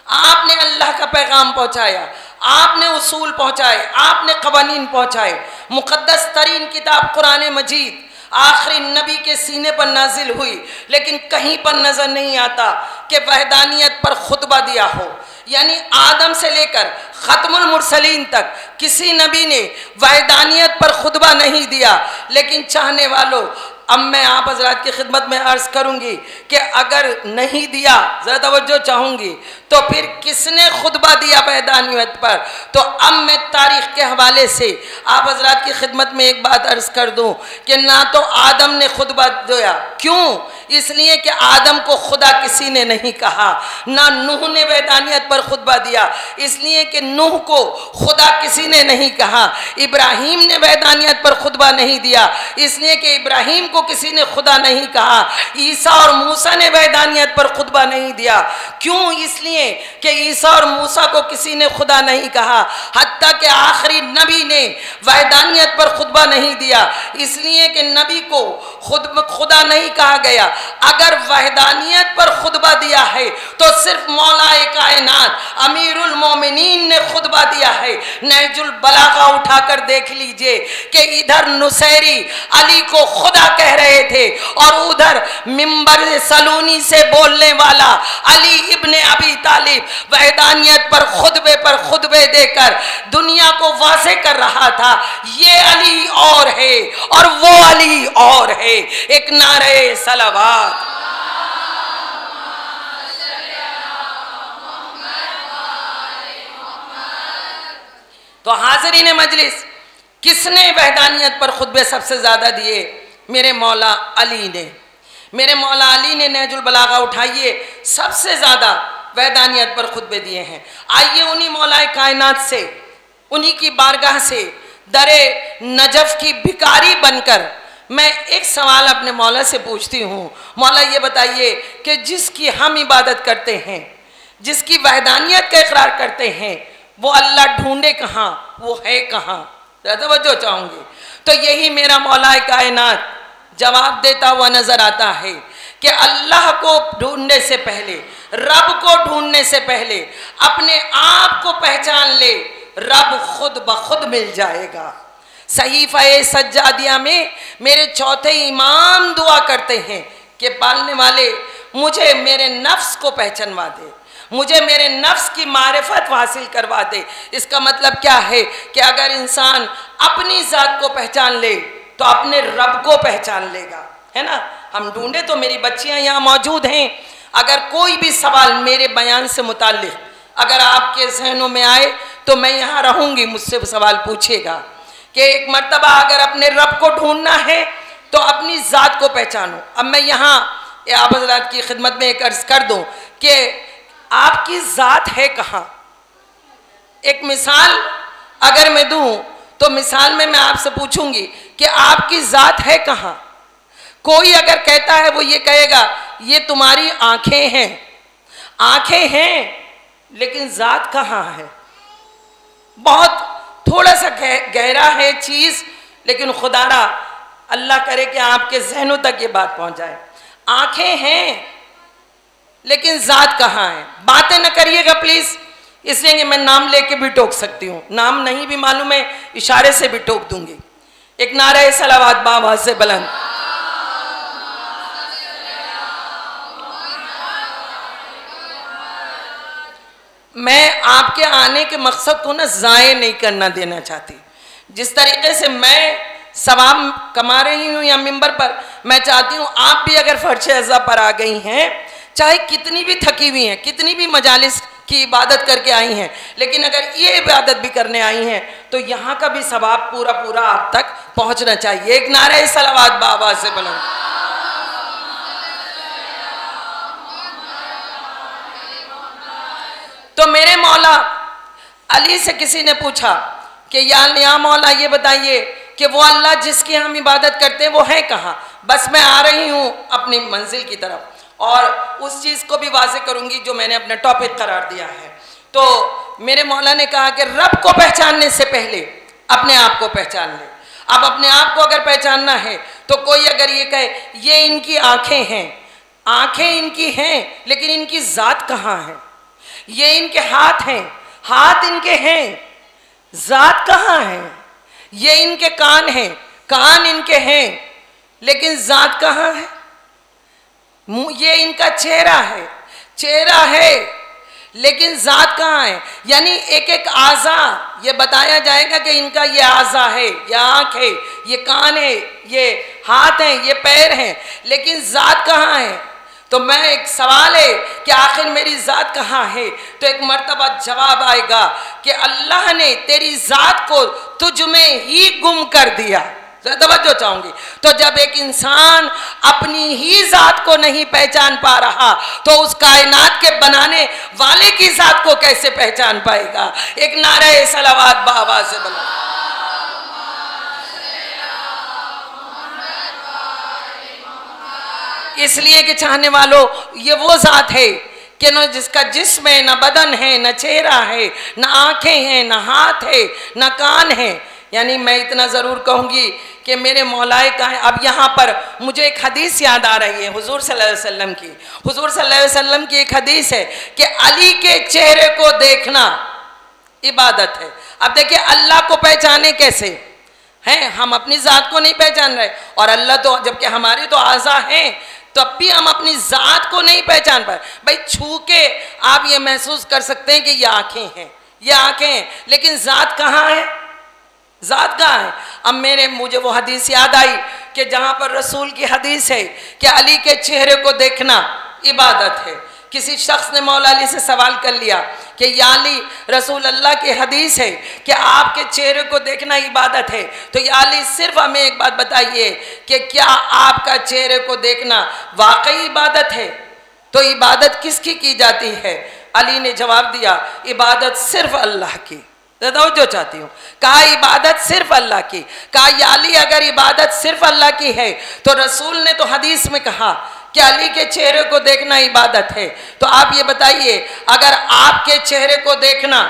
Speaker 1: आपने अल्लाह का पैगाम पहुँचाया, आपने उसूल पहुँचाए, आपने क़वानीन पहुँचाए। मुक़द्दस तरीन किताब कुरान मजीद आखिरी नबी के सीने पर नाजिल हुई, लेकिन कहीं पर नज़र नहीं आता कि वहदानियत पर खुतबा दिया हो। यानी आदम से लेकर ख़त्मुल मुरसलीन तक किसी नबी ने वहदानियत पर खुतबा नहीं दिया। लेकिन चाहने वालों, अब मैं आप हजरात की खिदमत में अर्ज़ करूँगी कि अगर नहीं दिया, ज़रा तवज्जो चाहूँगी, तो फिर किसने खुतबा दिया वहदानियत पर? तो अब मैं तारीख़ के हवाले से आप हजरात की खिदमत में एक बात अर्ज़ कर दूँ कि ना तो आदम ने खुतबा दिया। क्यों? इसलिए कि आदम को खुदा किसी ने नहीं कहा। ना नूह ने वहदानियत पर खुतबा दिया, इसलिए कि नूह को खुदा किसी ने नहीं कहा। इब्राहीम ने वहदानियत पर खुतबा नहीं दिया, इसलिए कि इब्राहीम को किसी ने खुदा नहीं कहा। ईसा और मूसा ने वहदानियत पर खुतबा नहीं दिया। क्यों? इसलिए कि ईसा और मूसा को किसी ने खुदा नहीं कहा। हत्ता के आखिरी नबी ने वहदानियत पर खुतबा नहीं दिया, इसलिए कि नबी को खुदा नहीं कहा गया। अगर वहदानियत पर खुतबा दिया है तो सिर्फ मौलाए कायनात अमीरुल मोमिनीन ने खुतबा दिया है। नहजुल बलागा उठाकर देख लीजिए कि इधर नुसैरी अली को खुदा कह रहे थे और उधर मिंबर सलूनी से बोलने वाला अली इब्ने अबी तालिब वहदानियत पर खुतबे देकर दुनिया को वाज़े कर रहा था। ये अली और है और वो अली और है। एक नारे सलावत। तो हाज़रीन मजलिस, किसने वहदानियत पर खुतबे सबसे ज़्यादा दिए? मेरे मौला अली ने। मेरे मौला अली ने नहजुल बलागा उठाइए, सबसे ज़्यादा वहदानियत पर खुतबे दिए हैं। आइए उन्हीं मौलाए कायनात से, उन्हीं की बारगाह से दरे नजफ की भिखारी बनकर मैं एक सवाल अपने मौला से पूछती हूँ। मौला ये बताइए कि जिसकी हम इबादत करते हैं, जिसकी वहदानियत का इकरार करते हैं, वो अल्लाह ढूंढे कहाँ, वो है कहाँ? तवज्जो चाहूँगी। तो यही मेरा मौलाए कायनात जवाब देता हुआ नजर आता है कि अल्लाह को ढूंढने से पहले, रब को ढूंढने से पहले अपने आप को पहचान ले, रब खुद ब खुद मिल जाएगा। सहीफ़ा-ए सज्जादिया में मेरे चौथे इमाम दुआ करते हैं कि पालने वाले मुझे मेरे नफ्स को पहचानवा दे, मुझे मेरे नफ्स की मारिफत हासिल करवा दे। इसका मतलब क्या है कि अगर इंसान अपनी ज़ात को पहचान ले तो अपने रब को पहचान लेगा, है ना। हम ढूंढे तो मेरी बच्चियां यहाँ मौजूद हैं। अगर कोई भी सवाल मेरे बयान से मुताल्लिक़ अगर आपके जहनों में आए तो मैं यहाँ रहूँगी, मुझसे सवाल पूछिएगा कि एक मर्तबा अगर अपने रब को ढूंढना है तो अपनी ज़ात को पहचानो। अब मैं यहाँ आप हज़रात की खिदमत में एक अर्ज़ कर दूँ कि आपकी ज़ात है कहाँ। एक मिसाल अगर मैं दूँ तो मिसाल में मैं आपसे पूछूंगी कि आपकी ज़ात है कहाँ। कोई अगर कहता है वो ये कहेगा ये तुम्हारी आँखें हैं। आँखें हैं लेकिन ज़ात कहाँ है? बहुत थोड़ा सा गहरा है चीज़, लेकिन खुदारा अल्लाह करे कि आपके जहनों तक ये बात पहुँच जाए। आँखें हैं लेकिन ज़ात कहाँ है? बातें न करिएगा प्लीज़, इसलिए कि मैं नाम लेके भी टोक सकती हूँ, नाम नहीं भी मालूम है इशारे से भी टोक दूंगी। एक नारे सलावत बाबा से बुलंद। मैं आपके आने के मकसद को ना ज़ाय नहीं करना देना चाहती। जिस तरीके से मैं सवाब कमा रही हूँ या मिंबर पर, मैं चाहती हूँ आप भी अगर फर्श अज़ा पर आ गई हैं, चाहे कितनी भी थकी हुई हैं, कितनी भी मजालिस की इबादत करके आई हैं, लेकिन अगर ये इबादत भी करने आई हैं तो यहाँ का भी सवाब पूरा पूरा आप तक पहुँचना चाहिए। एक नारे सलावत बाबा से बुलंद। तो मेरे मौला अली से किसी ने पूछा कि या मौला ये बताइए कि वो अल्लाह जिसकी हम इबादत करते हैं वो है कहाँ? बस मैं आ रही हूँ अपनी मंजिल की तरफ। और उस चीज़ को भी वाज़ेह करूँगी जो मैंने अपना टॉपिक करार दिया है। तो मेरे मौला ने कहा कि रब को पहचानने से पहले अपने आप को पहचान ले। अब अपने आप को अगर पहचानना है तो कोई अगर ये कहे ये इनकी आँखें हैं, आँखें इनकी हैं लेकिन इनकी ज़ात कहाँ है, ये इनके हाथ हैं, हाथ इनके हैं, ज़ात कहाँ है, ये इनके कान हैं, कान इनके हैं लेकिन ज़ात कहाँ है, ये इनका चेहरा है, चेहरा है लेकिन ज़ात कहाँ है। यानी एक एक आज़ा ये बताया जाएगा कि इनका ये आज़ा है, ये आँख है, ये कान है, ये हाथ है, ये पैर हैं, लेकिन ज़ात कहाँ है। तो मैं एक सवाल है कि आखिर मेरी ज़ात कहाँ है, तो एक मर्तबा जवाब आएगा कि अल्लाह ने तेरी ज़ात को तुझ में ही गुम कर दिया। तवज्जो चाहूंगी। तो जब एक इंसान अपनी ही ज़ात को नहीं पहचान पा रहा तो उस कायनात के बनाने वाले की ज़ात को कैसे पहचान पाएगा। एक नारे सलावत बाबा से बोलो। इसलिए कि चाहने वालों ये वो ज़ात है कि न जिसका जिस्म है, न बदन है, न चेहरा है, न आँखें हैं, न हाथ है, न कान है। यानी मैं इतना ज़रूर कहूँगी कि मेरे मौलाए का है। अब यहाँ पर मुझे एक हदीस याद आ रही है हुजूर सल्लल्लाहु अलैहि वसल्लम की। हुजूर सल्लल्लाहु अलैहि वसल्लम की एक हदीस है कि अली के चेहरे को देखना इबादत है। अब देखिए अल्लाह को पहचाने कैसे हैं, हम अपनी ज़ात को नहीं पहचान रहे और अल्लाह तो जबकि हमारी तो आज़ा हैं तब भी हम अपनी ज़ात को नहीं पहचान पाए। भाई छू के आप ये महसूस कर सकते हैं कि ये आँखें हैं, ये आँखें हैं, लेकिन ज़ात कहाँ है, ज़ात कहाँ है। अब मुझे वो हदीस याद आई कि जहाँ पर रसूल की हदीस है कि अली के चेहरे को देखना इबादत है। किसी शख्स ने मौला अली से सवाल कर लिया कि या अली, रसूल अल्लाह की हदीस है कि आपके चेहरे को देखना इबादत है, तो या अली सिर्फ हमें एक बात बताइए कि क्या आपका चेहरे को देखना वाकई इबादत है। तो इबादत किसकी की जाती है। अली ने जवाब दिया इबादत सिर्फ अल्लाह की। जो चाहती हूँ, कहा इबादत सिर्फ अल्लाह की। कहा या अली अगर इबादत सिर्फ अल्लाह की है तो रसूल ने तो हदीस में कहा कि अली के चेहरे को देखना इबादत है, तो आप ये बताइए अगर आपके चेहरे को देखना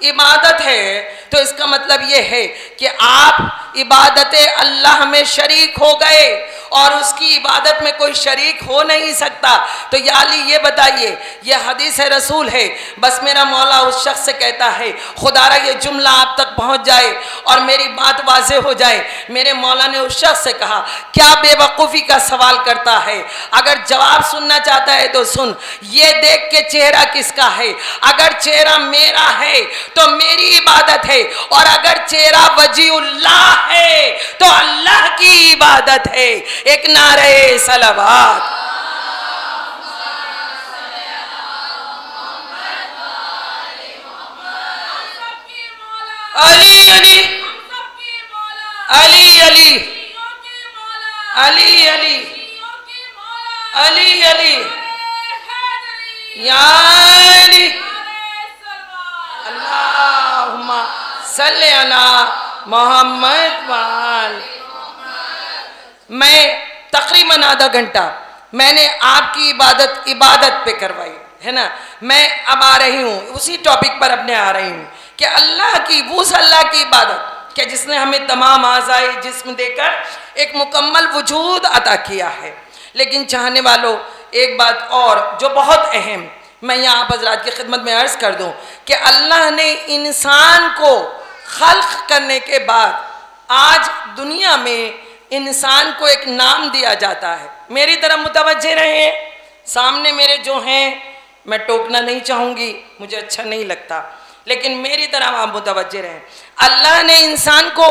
Speaker 1: इबादत है तो इसका मतलब ये है कि आप इबादत अल्लाह में शरीक हो गए और उसकी इबादत में कोई शरीक हो नहीं सकता। तो या अली ये बताइए, ये हदीस है रसूल है, बस मेरा मौला उस शख्स से कहता है खुदारा ये जुमला आप तक पहुंच जाए और मेरी बात वाज़ेह हो जाए। मेरे मौला ने उस शख्स से कहा क्या बेवकूफ़ी का सवाल करता है, अगर जवाब सुनना चाहता है तो सुन, ये देख के चेहरा किसका है। अगर चेहरा मेरा है तो मेरी इबादत है और अगर चेहरा वजीउल्लाह है तो अल्लाह की इबादत है। एक नारे सलावत। अली अली अली अली अली अली अली अली या अली अल्लाहुम्मा सल्ली अला मोहम्मद वाल। मैं तकरीबन आधा घंटा मैंने आपकी इबादत पे करवाई है ना। मैं अब आ रही हूँ उसी टॉपिक पर अपने आ रही हूँ कि अल्लाह की उस अल्लाह की इबादत कि जिसने हमें तमाम आज़ाए जिस्म देकर एक मुकम्मल वजूद अता किया है। लेकिन चाहने वालों एक बात और जो बहुत अहम मैं यहाँ आप हज़रात की खिदमत में अर्ज़ कर दूँ कि अल्लाह ने इंसान को खल्क़ करने के बाद आज दुनिया में इंसान को एक नाम दिया जाता है। मेरी तरफ मुतवज्जे रहें, सामने मेरे जो हैं मैं टोकना नहीं चाहूँगी, मुझे अच्छा नहीं लगता, लेकिन मेरी तरफ आप मुतवज्जे रहें। अल्लाह ने इंसान को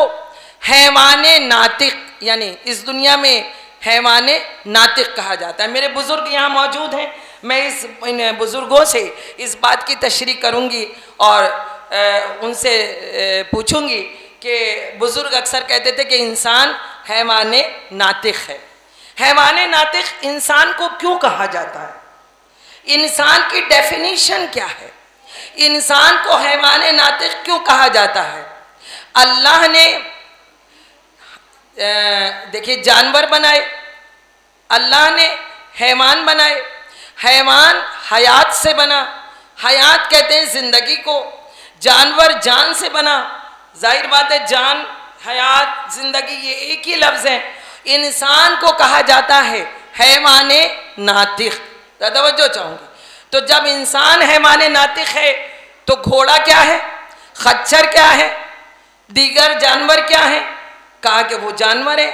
Speaker 1: हैवाने नातिक यानी इस दुनिया में हैवाने नातिक कहा जाता है। मेरे बुज़ुर्ग यहाँ मौजूद हैं, मैं इन बुज़ुर्गों से इस बात की तशरीह करूँगी और उनसे पूछूँगी कि बुज़ुर्ग अक्सर कहते थे कि इंसान हैवाने नातिक है। हैवाने नातिक इंसान को क्यों कहा जाता है, इंसान की डेफिनेशन क्या है, इंसान को हैवाने नातिक क्यों कहा जाता है। अल्लाह ने देखिए जानवर बनाए, अल्लाह ने हैवान बनाए, हैवान हयात से बना, हयात कहते हैं जिंदगी को, जानवर जान से बना। जाहिर बात है जान, हयात, जिंदगी ये एक ही लफ्ज है। इंसान को कहा जाता है हैवाने नातिक। तवज्जो चाहूंगी। तो जब इंसान हैवाने नातिक है तो घोड़ा क्या है, खच्चर क्या है, दीगर जानवर क्या है? कहा कि वो जानवर है,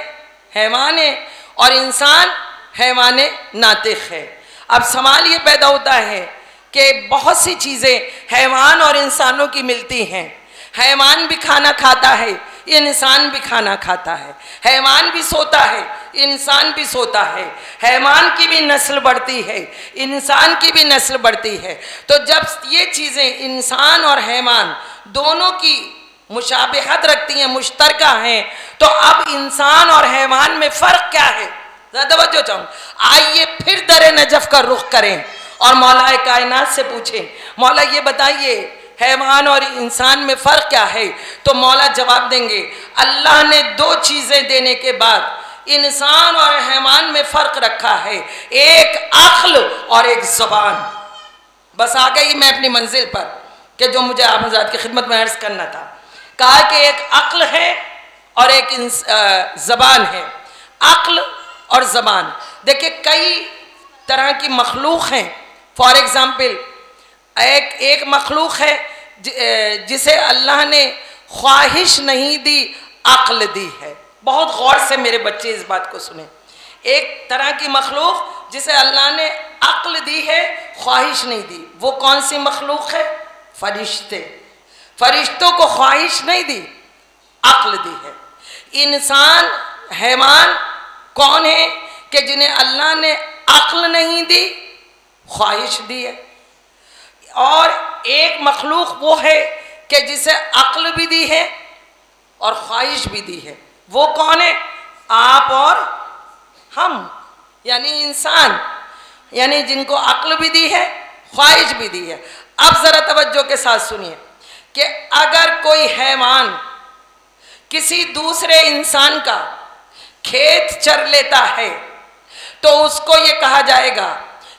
Speaker 1: हैवान है, और इंसान हैवाने नातिक है। अब सवाल ये पैदा होता है कि बहुत सी चीज़ें हैवान और इंसानों की मिलती हैं। हैवान भी खाना खाता है, इंसान भी खाना खाता है। हैवान भी सोता है, इंसान भी सोता है। हैवान की भी नस्ल बढ़ती है, इंसान की भी नस्ल बढ़ती है। तो जब ये चीज़ें इंसान और हैवान दोनों की मुशाबिहत रखती हैं, मुश्तरका हैं, तो अब इंसान और हैवान में फ़र्क क्या है? तवज्जो चाहूँ। आइए फिर दरे नजफ का रुख करें और मौलाए कायनात से पूछें, मौला ये बताइए हैवान और इंसान में फ़र्क क्या है? तो मौला जवाब देंगे, अल्लाह ने दो चीज़ें देने के बाद इंसान और हैवान में फ़र्क रखा है, एक अक्ल और एक ज़बान। बस आ गई मैं अपनी मंजिल पर कि जो मुझे आप हज़रात की खिदमत में अर्ज़ करना था। कहा कि एक अक्ल है और एक ज़बान है। अक्ल और ज़बान, देखिए कई तरह की मखलूक हैं। फॉर एग्ज़ाम्पल एक मखलूक है जिसे अल्लाह ने ख्वाहिश नहीं दी, अक्ल दी है। बहुत गौर से मेरे बच्चे इस बात को सुने। एक तरह की मखलूक जिसे अल्लाह ने अक्ल दी है, ख्वाहिश नहीं दी। वो कौन सी मखलूक है? फरिश्ते। फरिश्तों को ख्वाहिश नहीं दी, अक्ल दी है। इंसान, हैवान कौन है कि जिन्हें अल्लाह ने अक्ल नहीं दी, ख्वाहिश दी है। और एक मखलूक वो है कि जिसे अक्ल भी दी है और ख्वाहिश भी दी है। वो कौन है? आप और हम, यानी इंसान, यानी जिनको अक्ल भी दी है, ख्वाहिश भी दी है। अब ज़रा तवज्जो के साथ सुनिए कि अगर कोई हैवान किसी दूसरे इंसान का खेत चर लेता है तो उसको ये कहा जाएगा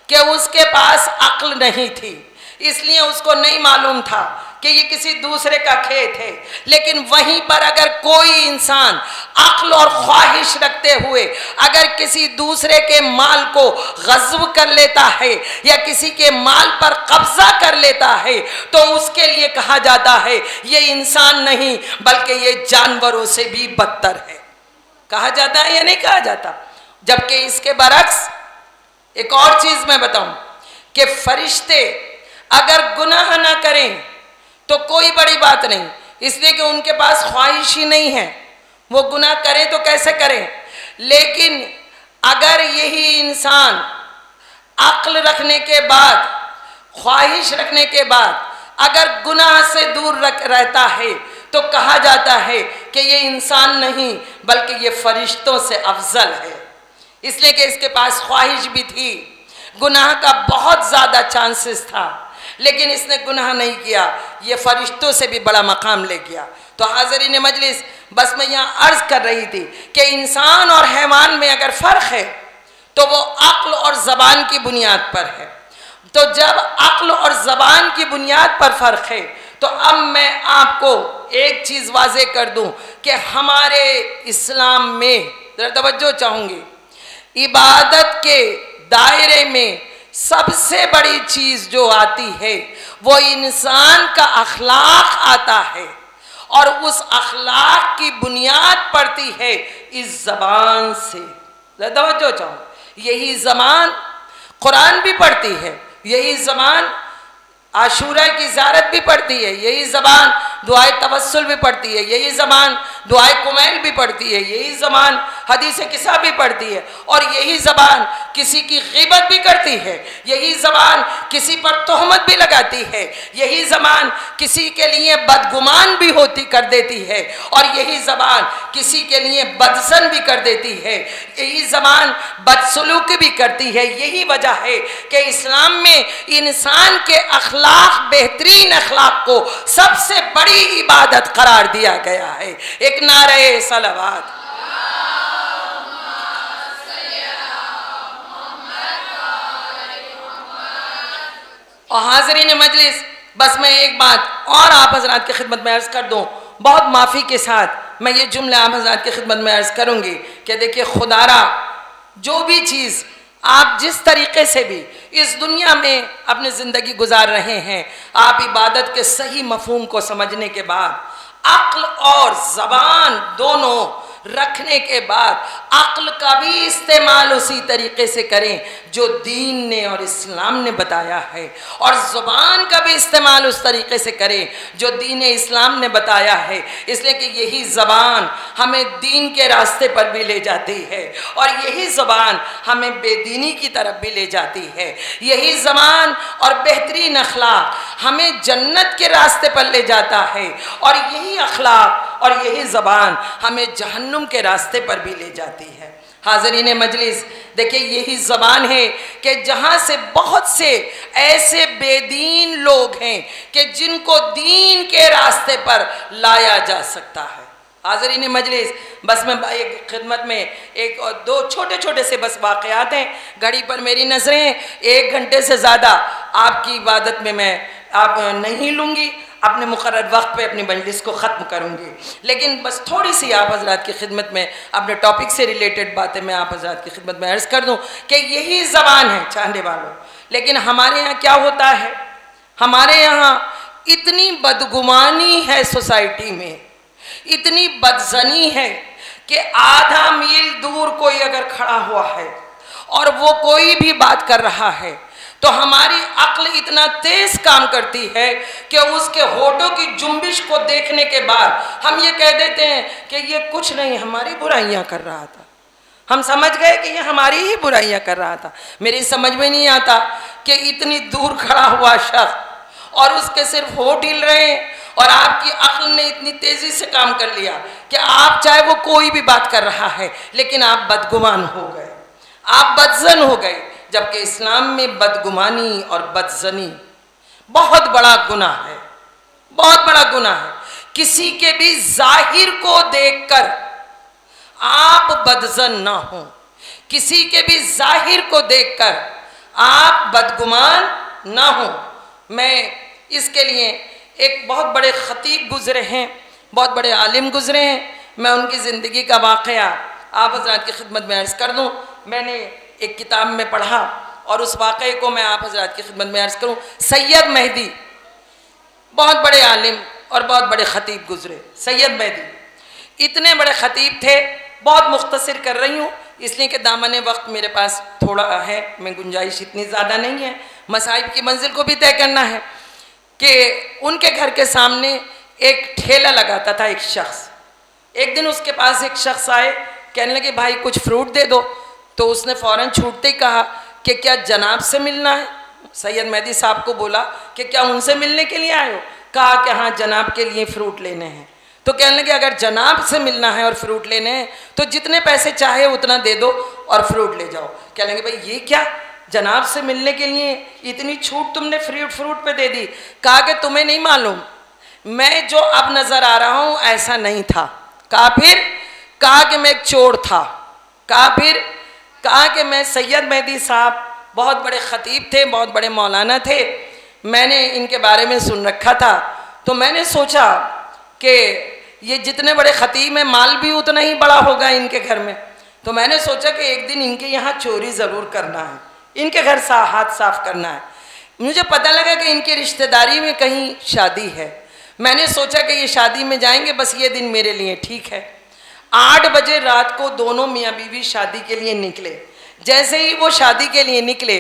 Speaker 1: कि उसके पास अक्ल नहीं थी, इसलिए उसको नहीं मालूम था कि ये किसी दूसरे का खेत है। लेकिन वहीं पर अगर कोई इंसान अक्ल और ख्वाहिश रखते हुए अगर किसी दूसरे के माल को गज़्ब कर लेता है या किसी के माल पर कब्जा कर लेता है तो उसके लिए कहा जाता है ये इंसान नहीं बल्कि ये जानवरों से भी बदतर है। कहा जाता है या नहीं कहा जाता? जबकि इसके बरक्स एक और चीज मैं बताऊं कि फरिश्ते अगर गुनाह ना करें तो कोई बड़ी बात नहीं, इसलिए कि उनके पास ख्वाहिश ही नहीं है। वो गुनाह करें तो कैसे करें? लेकिन अगर यही इंसान अक्ल रखने के बाद, ख्वाहिश रखने के बाद अगर गुनाह से दूर रहता है तो कहा जाता है कि ये इंसान नहीं बल्कि ये फरिश्तों से अफजल है, इसलिए कि इसके पास ख्वाहिश भी थी, गुनाह का बहुत ज़्यादा चांसेस था, लेकिन इसने गुनाह नहीं किया, ये फरिश्तों से भी बड़ा मकाम ले गया। तो हाज़रीन मजलिस, बस मैं यहाँ अर्ज़ कर रही थी कि इंसान और हैवान में अगर फ़र्क है तो वो अक्ल और ज़बान की बुनियाद पर है। तो जब अक्ल और ज़बान की बुनियाद पर फ़र्क है तो अब मैं आपको एक चीज़ वाज़े कर दूं कि हमारे इस्लाम में, ज़रा तवज्जो चाहूँगी, इबादत के दायरे में सबसे बड़ी चीज़ जो आती है वो इंसान का अखलाक आता है, और उस अखलाक की बुनियाद पड़ती है इस ज़बान से। ज़रा तवज्जो चाहूँ, यही ज़बान कुरान भी पढ़ती है, यही ज़बान आशूरा की ज़ियारत भी पढ़ती है, यही ज़बान दुआए तवस्सुल भी पढ़ती है, यही ज़बान दुआए कुमैल भी पढ़ती है, यही ज़बान हदीस किसा भी पढ़ती है, और यही ज़बान किसी की ग़ीबत भी करती है, यही ज़बान किसी पर तोहमत भी लगाती है, यही ज़बान किसी के लिए बदगुमान भी होती कर देती है, और यही ज़बान किसी के लिए बदसन भी कर देती है, यही ज़बान बदसलूक भी करती है। यही वजह है कि इस्लाम में इंसान के अखलाक, बेहतरीन अखलाक को सबसे बड़ी इबादत करार दिया गया है। एक नारे सलावत। और हाज़रीन मजलिस, बस मैं एक बात और आप हजरात की खिदमत में अर्ज़ कर दूँ, बहुत माफ़ी के साथ मैं ये जुमले आप हजरात की खिदमत में अर्ज़ करूँगी कि देखिए खुदारा, जो भी चीज़ आप जिस तरीक़े से भी इस दुनिया में अपनी ज़िंदगी गुजार रहे हैं, आप इबादत के सही मफ़हूम को समझने के बाद, अक्ल और ज़बान दोनों रखने के बाद, अक्ल का भी इस्तेमाल उसी तरीके से करें जो दीन ने और इस्लाम ने बताया है, और ज़ुबान का भी इस्तेमाल उस तरीके से करें जो दीन इस्लाम ने बताया है। इसलिए कि यही ज़बान हमें दीन के रास्ते पर भी ले जाती है और यही ज़बान हमें बेदीनी की तरफ भी ले जाती है। यही ज़बान और बेहतरीन अखलाक हमें जन्नत के रास्ते पर ले जाता है और यही अखलाक और यही ज़बान हमें जहन्नुम के रास्ते पर भी ले जाती है। हाज़रीन मजलिस, देखिए यही ज़बान है कि जहाँ से बहुत से ऐसे बेदीन लोग हैं कि जिनको दीन के रास्ते पर लाया जा सकता है। हाज़रीन मजलिस, बस मैं एक खिदमत में एक और दो छोटे छोटे से बस वाक़यात हैं, घड़ी पर मेरी नज़रें, 1 घंटे से ज़्यादा आपकी इबादत में मैं आप नहीं लूँगी, अपने मुकर्रर वक्त पे अपनी मजलिस को ख़त्म करूँगी। लेकिन बस थोड़ी सी आप हज़रात की खिदमत में अपने टॉपिक से रिलेटेड बातें मैं आप हज़रात की खिदमत में अर्ज़ कर दूँ कि यही ज़बान है चाहने वालों। लेकिन हमारे यहाँ क्या होता है, हमारे यहाँ इतनी बदगुमानी है सोसाइटी में, इतनी बदज़नी है कि आधा मील दूर कोई अगर खड़ा हुआ है और वो कोई भी बात कर रहा है तो हमारी अक्ल इतना तेज काम करती है कि उसके होठों की जुम्बिश को देखने के बाद हम ये कह देते हैं कि ये कुछ नहीं, हमारी बुराइयां कर रहा था। हम समझ गए कि ये हमारी ही बुराइयां कर रहा था। मेरी समझ में नहीं आता कि इतनी दूर खड़ा हुआ शख्स और उसके सिर्फ होठ हिल रहे हैं और आपकी अक्ल ने इतनी तेजी से काम कर लिया कि आप चाहे वो कोई भी बात कर रहा है लेकिन आप बदगुमान हो गए, आप बदजन हो गए। जबकि इस्लाम में बदगुमानी और बदजनी बहुत बड़ा गुनाह है, बहुत बड़ा गुनाह है। किसी के भी जाहिर को देखकर आप बदजन ना हो, किसी के भी जाहिर को देखकर आप बदगुमान ना हो। मैं इसके लिए एक बहुत बड़े ख़तीब गुज़रे हैं, बहुत बड़े आलिम गुज़रे हैं, मैं उनकी ज़िंदगी का वाक़या आप हज़रात की खिदमत में अर्ज़ कर दूँ। मैंने एक किताब में पढ़ा और उस वाक़े को मैं आप हज़रात की खिदमत में अर्ज़ करूँ। सैयद मेहदी बहुत बड़े आलिम और बहुत बड़े ख़तीब गुज़रे। सैयद मेहदी इतने बड़े ख़तीब थे, बहुत मुख्तसर कर रही हूँ इसलिए कि दामन वक्त मेरे पास थोड़ा है, मैं गुंजाइश इतनी ज़्यादा नहीं है, मसाइब की मंजिल को भी तय करना है। कि उनके घर के सामने एक ठेला लगाता था एक शख्स। एक दिन उसके पास एक शख्स आए, कहने लगे भाई कुछ फ्रूट दे दो। तो उसने फ़ौरन छूटते ही कहा कि क्या जनाब से मिलना है। सैयद मेहदी साहब को बोला कि क्या उनसे मिलने के लिए आए हो। कहा कि हाँ जनाब के लिए फ़्रूट लेने हैं। तो कहने लगे अगर जनाब से मिलना है और फ्रूट लेने हैं तो जितने पैसे चाहे उतना दे दो और फ्रूट ले जाओ। कहने लगे भाई ये क्या, जनाब से मिलने के लिए इतनी छूट तुमने फ्रूट पे दे दी। कहा कि तुम्हें नहीं मालूम, मैं जो अब नज़र आ रहा हूँ ऐसा नहीं था। कहा फिर, कहा कि मैं एक चोर था। कहा फिर, कहा कि मैं सैयद मेहदी साहब बहुत बड़े ख़तीब थे, बहुत बड़े मौलाना थे, मैंने इनके बारे में सुन रखा था। तो मैंने सोचा कि ये जितने बड़े ख़तीब हैं माल भी उतना ही बड़ा होगा इनके घर में। तो मैंने सोचा कि एक दिन इनके यहाँ चोरी ज़रूर करना है, इनके घर हाथ साफ करना है। मुझे पता लगा कि इनकी रिश्तेदारी में कहीं शादी है। मैंने सोचा कि ये शादी में जाएंगे, बस ये दिन मेरे लिए ठीक है। 8 बजे रात को दोनों मियाँ बीवी शादी के लिए निकले। जैसे ही वो शादी के लिए निकले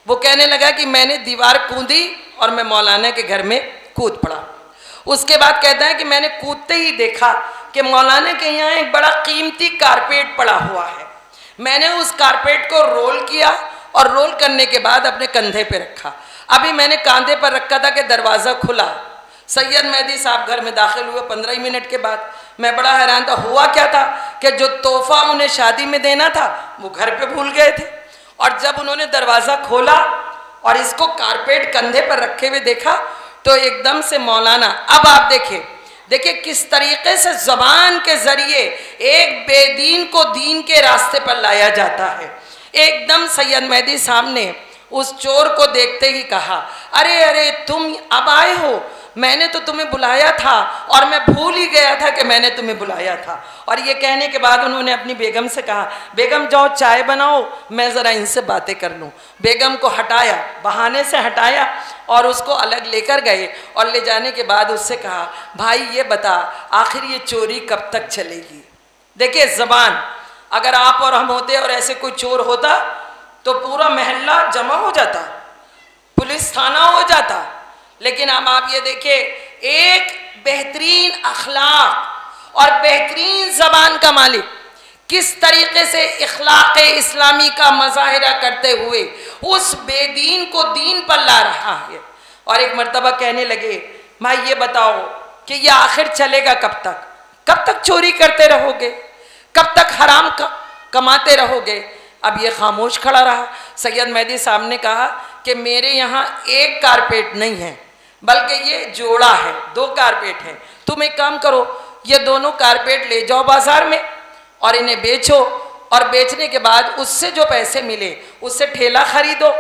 Speaker 1: वो कहने लगा कि मैंने दीवार कूदी और मैं मौलाना के घर में कूद पड़ा। उसके बाद कहता है कि मैंने कूदते ही देखा कि मौलाना के यहाँ एक बड़ा कीमती कारपेट पड़ा हुआ है। मैंने उस कारपेट को रोल किया और रोल करने के बाद अपने कंधे पे रखा। अभी मैंने कंधे पर रखा था कि दरवाज़ा खुला। सैयद मेहदी साहब घर में दाखिल हुए 15 ही मिनट के बाद। मैं बड़ा हैरान था। हुआ क्या था कि जो तोहफा उन्हें शादी में देना था वो घर पे भूल गए थे। और जब उन्होंने दरवाज़ा खोला और इसको कारपेट कंधे पर रखे हुए देखा तो एकदम से मौलाना, अब आप देखिए किस तरीके से ज़बान के ज़रिए एक बेदीन को दीन के रास्ते पर लाया जाता है। एकदम सैयद मेहदी साहब ने उस चोर को देखते ही कहा, अरे अरे तुम अब आए हो, मैंने तो तुम्हें बुलाया था और मैं भूल ही गया था कि मैंने तुम्हें बुलाया था। और ये कहने के बाद उन्होंने अपनी बेगम से कहा, बेगम जाओ चाय बनाओ, मैं ज़रा इनसे बातें कर लूँ। बेगम को हटाया, बहाने से हटाया और उसको अलग लेकर गए और ले जाने के बाद उससे कहा, भाई ये बता आखिर ये चोरी कब तक चलेगी। देखिए ज़बान, अगर आप और हम होते और ऐसे कोई चोर होता तो पूरा मोहल्ला जमा हो जाता, पुलिस थाना हो जाता। लेकिन अब आप ये देखिए, एक बेहतरीन अखलाक और बेहतरीन ज़बान का मालिक किस तरीके से इखलाक इस्लामी का मज़ाहिरा करते हुए उस बेदीन को दीन पर ला रहा है। और एक मर्तबा कहने लगे, भाई ये बताओ कि ये आखिर चलेगा कब तक? कब तक चोरी करते रहोगे? कब तक हराम कमाते रहोगे? अब ये खामोश खड़ा रहा। सैयद मेहदी साहब ने कहा कि मेरे यहाँ एक कारपेट नहीं है, बल्कि ये जोड़ा है, 2 कारपेट हैं। तुम एक काम करो, ये दोनों कारपेट ले जाओ बाजार में और इन्हें बेचो, और बेचने के बाद उससे जो पैसे मिले उससे ठेला खरीदो,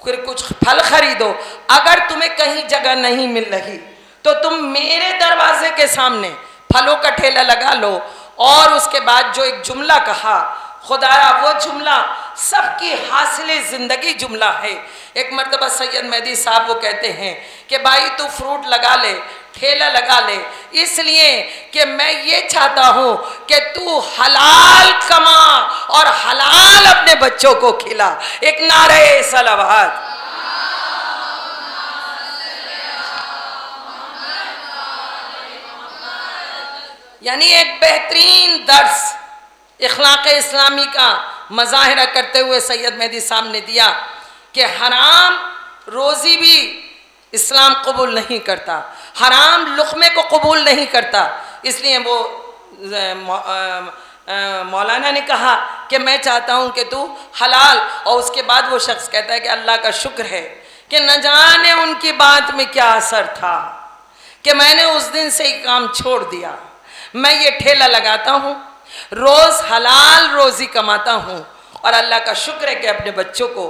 Speaker 1: फिर कुछ फल खरीदो। अगर तुम्हें कहीं जगह नहीं मिल रही तो तुम मेरे दरवाजे के सामने फलों का ठेला लगा लो। और उसके बाद जो एक जुमला कहा, खुदाया वो जुमला सबकी हासिल ज़िंदगी जुमला है। एक मर्तबा सैयद मेहदी साहब वो कहते हैं कि भाई तू फ्रूट लगा ले, ठेला लगा ले, इसलिए कि मैं ये चाहता हूँ कि तू हलाल कमा और हलाल अपने बच्चों को खिला। एक नारे सलावत। यानी एक बेहतरीन दर्स इखलाक इस्लामी का मज़ाहिरा करते हुए सैयद मेहदी साहब ने दिया कि हराम रोज़ी भी इस्लाम कबूल नहीं करता, हराम लुक़मे को कबूल नहीं करता। इसलिए वो मौलाना ने कहा कि मैं चाहता हूँ कि तू हलाल। और उसके बाद वो शख्स कहता है कि अल्लाह का शुक्र है कि न जाने उनकी बात में क्या असर था कि मैंने उस दिन से ही काम छोड़ दिया। मैं ये ठेला लगाता हूँ, रोज़ हलाल रोज़ी कमाता हूँ और अल्लाह का शुक्र है कि अपने बच्चों को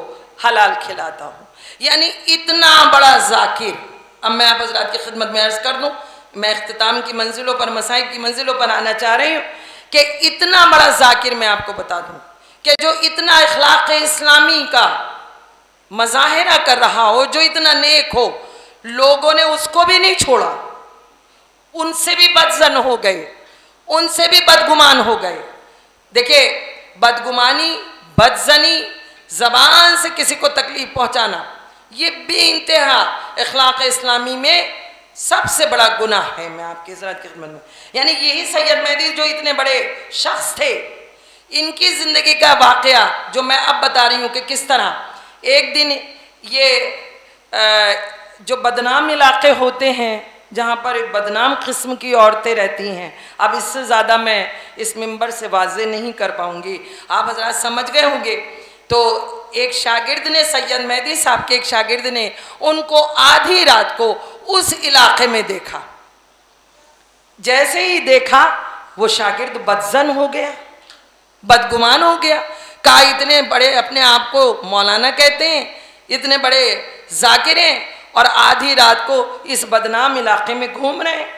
Speaker 1: हलाल खिलाता हूँ। यानी इतना बड़ा जाकिर। अब मैं आप हज़रात की खिदमत में अर्ज़ कर दूँ, मैं इख्तिताम की मंजिलों पर, मसाइब की मंजिलों पर आना चाह रही हूँ कि इतना बड़ा जाकिर मैं आपको बता दूँ कि जो इतना इखलाक इस्लामी का मज़ाहिरा कर रहा हो, जो इतना नेक हो, लोगों ने उसको भी नहीं छोड़ा, उनसे भी बदजन हो गए, उनसे भी बदगुमान हो गए। देखिए बदगुमानी, बदजनी, ज़बान से किसी को तकलीफ़ पहुँचाना, ये बेइंतहा इखलाक इस्लामी में सबसे बड़ा गुनाह है। मैं आपकी हज़रात की खिदमत में, यानी यही सैयद मेहदी जो इतने बड़े शख्स थे, इनकी ज़िंदगी का वाक़या जो मैं अब बता रही हूँ कि किस तरह एक दिन ये जो बदनाम इलाके होते हैं जहाँ पर बदनाम किस्म की औरतें रहती हैं, अब इससे ज़्यादा मैं इस मिंबर से वाज़े नहीं कर पाऊँगी, आप हज़रात समझ गए होंगे। तो एक शागिर्द ने, सैयद मेहदी साहब के एक शागिर्द ने उनको आधी रात को उस इलाके में देखा। जैसे ही देखा वो शागिर्द बदजन हो गया, बदगुमान हो गया। कहा इतने बड़े अपने आप को मौलाना कहते हैं, इतने बड़े जाकिर हैं और आधी रात को इस बदनाम इलाके में घूम रहे हैं।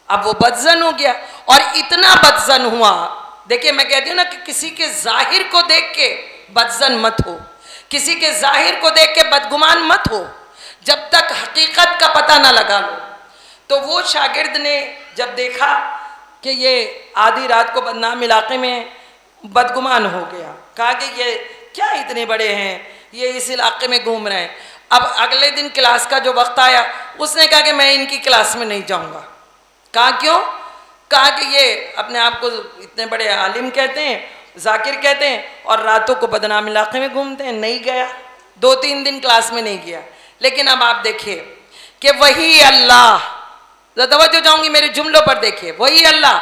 Speaker 1: अब वो बदजन हो गया और इतना बदजन हुआ। देखिए मैं कहती हूँ ना कि किसी के जाहिर को देख के बदजन मत हो, किसी के जाहिर को देख के बदगुमान मत हो, जब तक हकीकत का पता ना लगा लो। तो वो शागिर्द ने जब देखा कि ये आधी रात को बदनाम इलाके में बदगुमान हो गया, कहा कि ये क्या इतने बड़े हैं, ये इस इलाके में घूम रहे हैं। अब अगले दिन क्लास का जो वक्त आया, उसने कहा कि मैं इनकी क्लास में नहीं जाऊंगा। कहा क्यों? कहा कि ये अपने आप को इतने बड़े आलिम कहते हैं, जाकिर कहते हैं और रातों को बदनाम इलाके में घूमते हैं। नहीं गया, 2-3 दिन क्लास में नहीं गया। लेकिन अब आप देखिए कि वही अल्लाह, तवज्जो जाऊंगी मेरे जुमलों पर, देखिए वही अल्लाह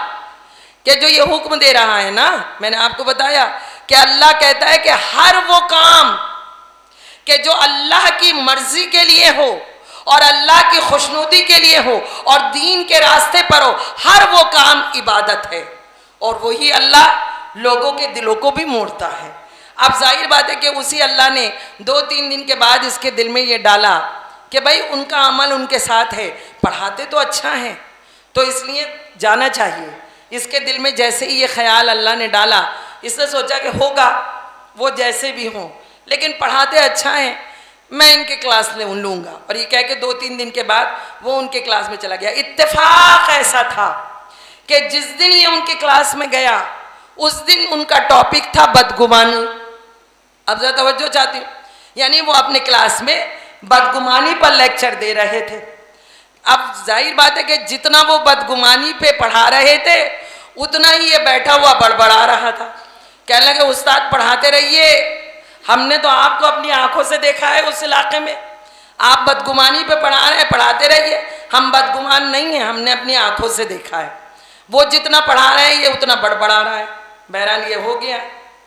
Speaker 1: कि जो ये हुक्म दे रहा है ना, मैंने आपको बताया कि अल्लाह कहता है कि हर वो काम कि जो अल्लाह की मर्जी के लिए हो और अल्लाह की खुशनुदी के लिए हो और दीन के रास्ते पर हो, हर वो काम इबादत है। और वही अल्लाह लोगों के दिलों को भी मोड़ता है। अब जाहिर बात है कि उसी अल्लाह ने 2-3 दिन के बाद इसके दिल में ये डाला कि भाई उनका अमल उनके साथ है, पढ़ाते तो अच्छा है, तो इसलिए जाना चाहिए। इसके दिल में जैसे ही ये ख्याल अल्लाह ने डाला, इसने सोचा कि होगा वो जैसे भी हों, लेकिन पढ़ाते अच्छा है, मैं इनके क्लास में लूँगा। और ये कह के 2-3 दिन के बाद वो उनके क्लास में चला गया। इत्तेफाक ऐसा था कि जिस दिन ये उनके क्लास में गया उस दिन उनका टॉपिक था बदगुमानी। अब ज़रा तवज्जो चाहती हूँ, यानी वो अपने क्लास में बदगुमानी पर लेक्चर दे रहे थे। अब जाहिर बात है कि जितना वो बदगुमानी पे पढ़ा रहे थे उतना ही ये बैठा हुआ बड़बड़ा रहा था। कहने लगे उस्ताद पढ़ाते रहिए, हमने तो आपको अपनी आंखों से देखा है उस इलाके में, आप बदगुमानी पे पढ़ा रहे हैं, पढ़ाते रहिए। हम बदगुमान नहीं हैं, हमने अपनी आंखों से देखा है। वो जितना पढ़ा रहे हैं ये उतना बड़बड़ा रहा है। बहरहाल ये हो गया,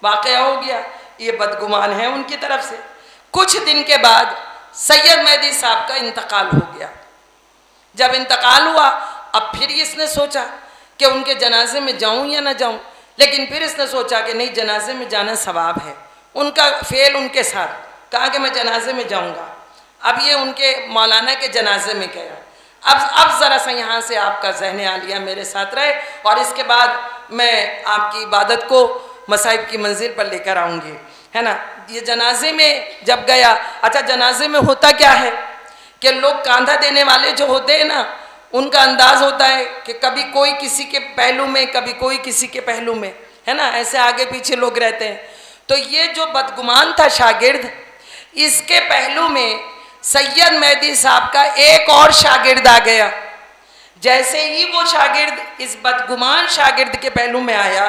Speaker 1: वाक़या हो गया, ये बदगुमान है उनकी तरफ से। कुछ दिन के बाद सैयद मेहदी साहब का इंतकाल हो गया। जब इंतकाल हुआ, अब फिर इसने सोचा कि उनके जनाजे में जाऊं या ना जाऊं, लेकिन फिर इसने सोचा कि नहीं, जनाजे में जाना सवाब है। उनका फेल उनके साथ, कहा कि मैं जनाजे में जाऊंगा। अब ये उनके मौलाना के जनाजे में गया। अब ज़रा सा यहाँ से आपका ज़हन आलिया मेरे साथ रहे, और इसके बाद मैं आपकी इबादत को मसाइब की मंजिल पर लेकर आऊँगी, है ना। ये जनाजे में जब गया, अच्छा जनाजे में होता क्या है कि लोग कांधा देने वाले जो होते हैं ना, उनका अंदाज होता है कि कभी कोई किसी के पहलू में, कभी कोई किसी के पहलू में, है ना, ऐसे आगे पीछे लोग रहते हैं। तो ये जो बदगुमान था शागिर्द, इसके पहलू में सैयद मेहदी साहब का एक और शागिर्द आ गया। जैसे ही वो शागिर्द इस बदगुमान शागिर्द के पहलू में आया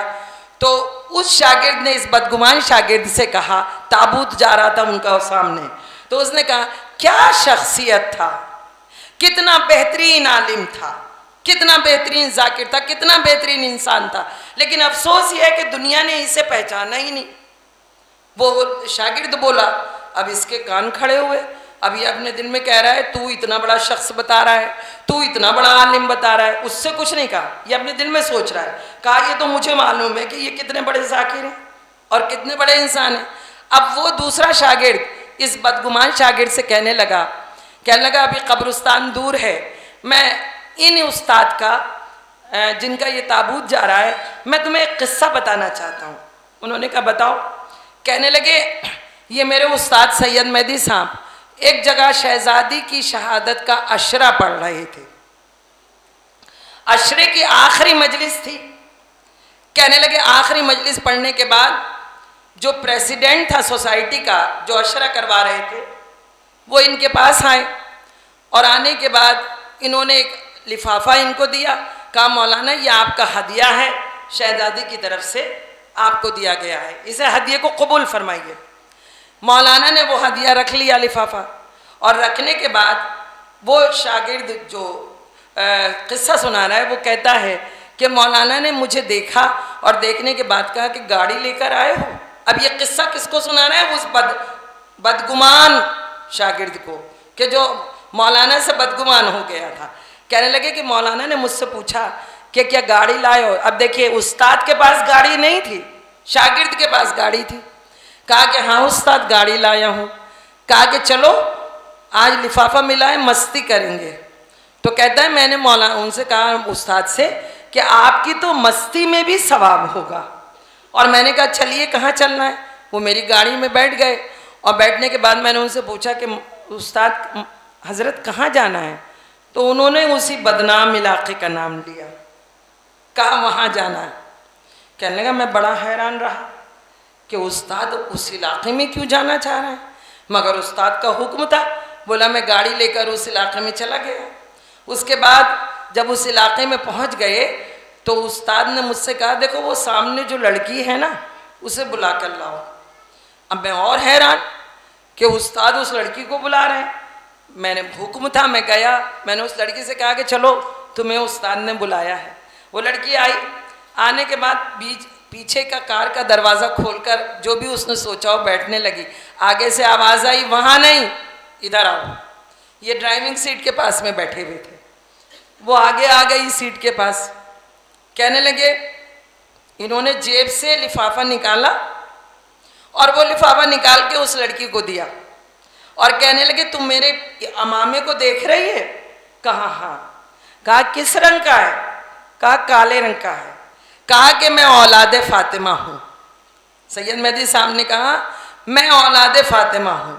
Speaker 1: तो उस शागिर्द ने इस बदगुमान शागिर्द से कहा, ताबूत जा रहा था उनका सामने, तो उसने कहा क्या शख्सियत था, कितना बेहतरीन आलिम था, कितना बेहतरीन जाकिर था, कितना बेहतरीन इंसान था, लेकिन अफसोस यह है कि दुनिया ने इसे पहचाना ही नहीं। वो शागिर्द बोला, अब इसके कान खड़े हुए, अब ये अपने दिल में कह रहा है तू इतना बड़ा शख्स बता रहा है, तू इतना बड़ा आलिम बता रहा है। उससे कुछ नहीं कहा, ये अपने दिल में सोच रहा है, कहा ये तो मुझे मालूम है कि ये कितने बड़े जाकिर हैं और कितने बड़े इंसान हैं। अब वो दूसरा शागिर्द इस बदगुमान शागिर्द से कहने लगा अभी कब्रिस्तान दूर है, मैं इन उस्ताद का जिनका ये ताबूत जा रहा है, मैं तुम्हें एक किस्सा बताना चाहता हूँ। उन्होंने कहा बताओ। कहने लगे ये मेरे उस्ताद सैयद मेहदी साहब एक जगह शहजादी की शहादत का अशरा पढ़ रहे थे। अशरे की आखिरी मजलिस थी। कहने लगे आखिरी मजलिस पढ़ने के बाद जो प्रेसिडेंट था सोसाइटी का, जो अशरा करवा रहे थे, वो इनके पास आए और आने के बाद इन्होंने एक लिफाफा इनको दिया, कहा मौलाना ये आपका हदिया है, शहजादी की तरफ से आपको दिया गया है, इसे हदिये को कबूल फरमाइए। मौलाना ने वो हदिया रख लिया लिफाफा, और रखने के बाद वो शागिर्द जो किस्सा सुना रहा है वो कहता है कि मौलाना ने मुझे देखा और देखने के बाद कहा कि गाड़ी लेकर आए हो। अब ये किस्सा किसको सुना रहा है? उस बदगुमान शागिर्द को, कि जो मौलाना से बदगुमान हो गया था। कहने लगे कि मौलाना ने मुझसे पूछा कि क्या गाड़ी लाए हो। अब देखिए उस्ताद के पास गाड़ी नहीं थी, शागिर्द के पास गाड़ी थी। कहा कि हाँ उस्ताद गाड़ी लाया हूँ। कहा कि चलो आज लिफाफा मिला है, मस्ती करेंगे। तो कहता है मैंने मौलाना उनसे कहा उस्ताद से कि आपकी तो मस्ती में भी सवाब होगा। और मैंने कहा चलिए कहाँ चलना है। वो मेरी गाड़ी में बैठ गए और बैठने के बाद मैंने उनसे पूछा कि उस्ताद हज़रत कहाँ जाना है। तो उन्होंने उसी बदनाम इलाके का नाम लिया, कहा वहाँ जाना है। कहने लगा मैं बड़ा हैरान रहा कि उस्ताद उस इलाके में क्यों जाना चाह रहे हैं, मगर उस्ताद का हुक्म था। बोला मैं गाड़ी लेकर उस इलाके में चला गया। उसके बाद जब उस इलाके में पहुंच गए तो उस्ताद ने मुझसे कहा देखो वो सामने जो लड़की है ना उसे बुला कर लाओ। अब मैं और हैरान कि उस्ताद उस लड़की को बुला रहे हैं। मैंने हुक्म था, मैं गया, मैंने उस लड़की से कहा कि चलो तुम्हें उस्ताद ने बुलाया है। वो लड़की आई, आने के बाद पीछे का कार का दरवाज़ा खोलकर जो भी उसने सोचा हो बैठने लगी। आगे से आवाज़ आई वहाँ नहीं इधर आओ। ये ड्राइविंग सीट के पास में बैठे हुए थे, वो आगे आ गई सीट के पास। कहने लगे इन्होंने जेब से लिफाफा निकाला और वो लिफाफा निकाल के उस लड़की को दिया और कहने लगे तुम मेरे अमामे को देख रही है? कहा हाँ। कहा किस रंग का है? कहा काले रंग का है। कहा कि मैं औलादे फातिमा हूँ। सैयद मेहदी साहब ने कहा मैं औलादे फातिमा हूँ,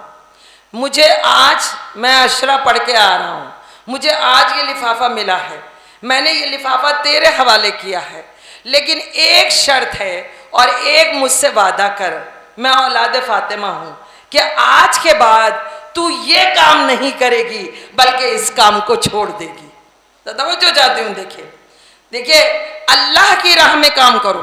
Speaker 1: मुझे आज मैं अशरा पढ़ के आ रहा हूँ, मुझे आज ये लिफाफा मिला है, मैंने ये लिफाफा तेरे हवाले किया है, लेकिन एक शर्त है और एक मुझसे वादा कर, मैं औलादे फातिमा हूँ कि आज के बाद तू ये काम नहीं करेगी बल्कि इस काम को छोड़ देगी। तो तवज्जो चाहती हूँ, देखिए अल्लाह की राह में काम करो,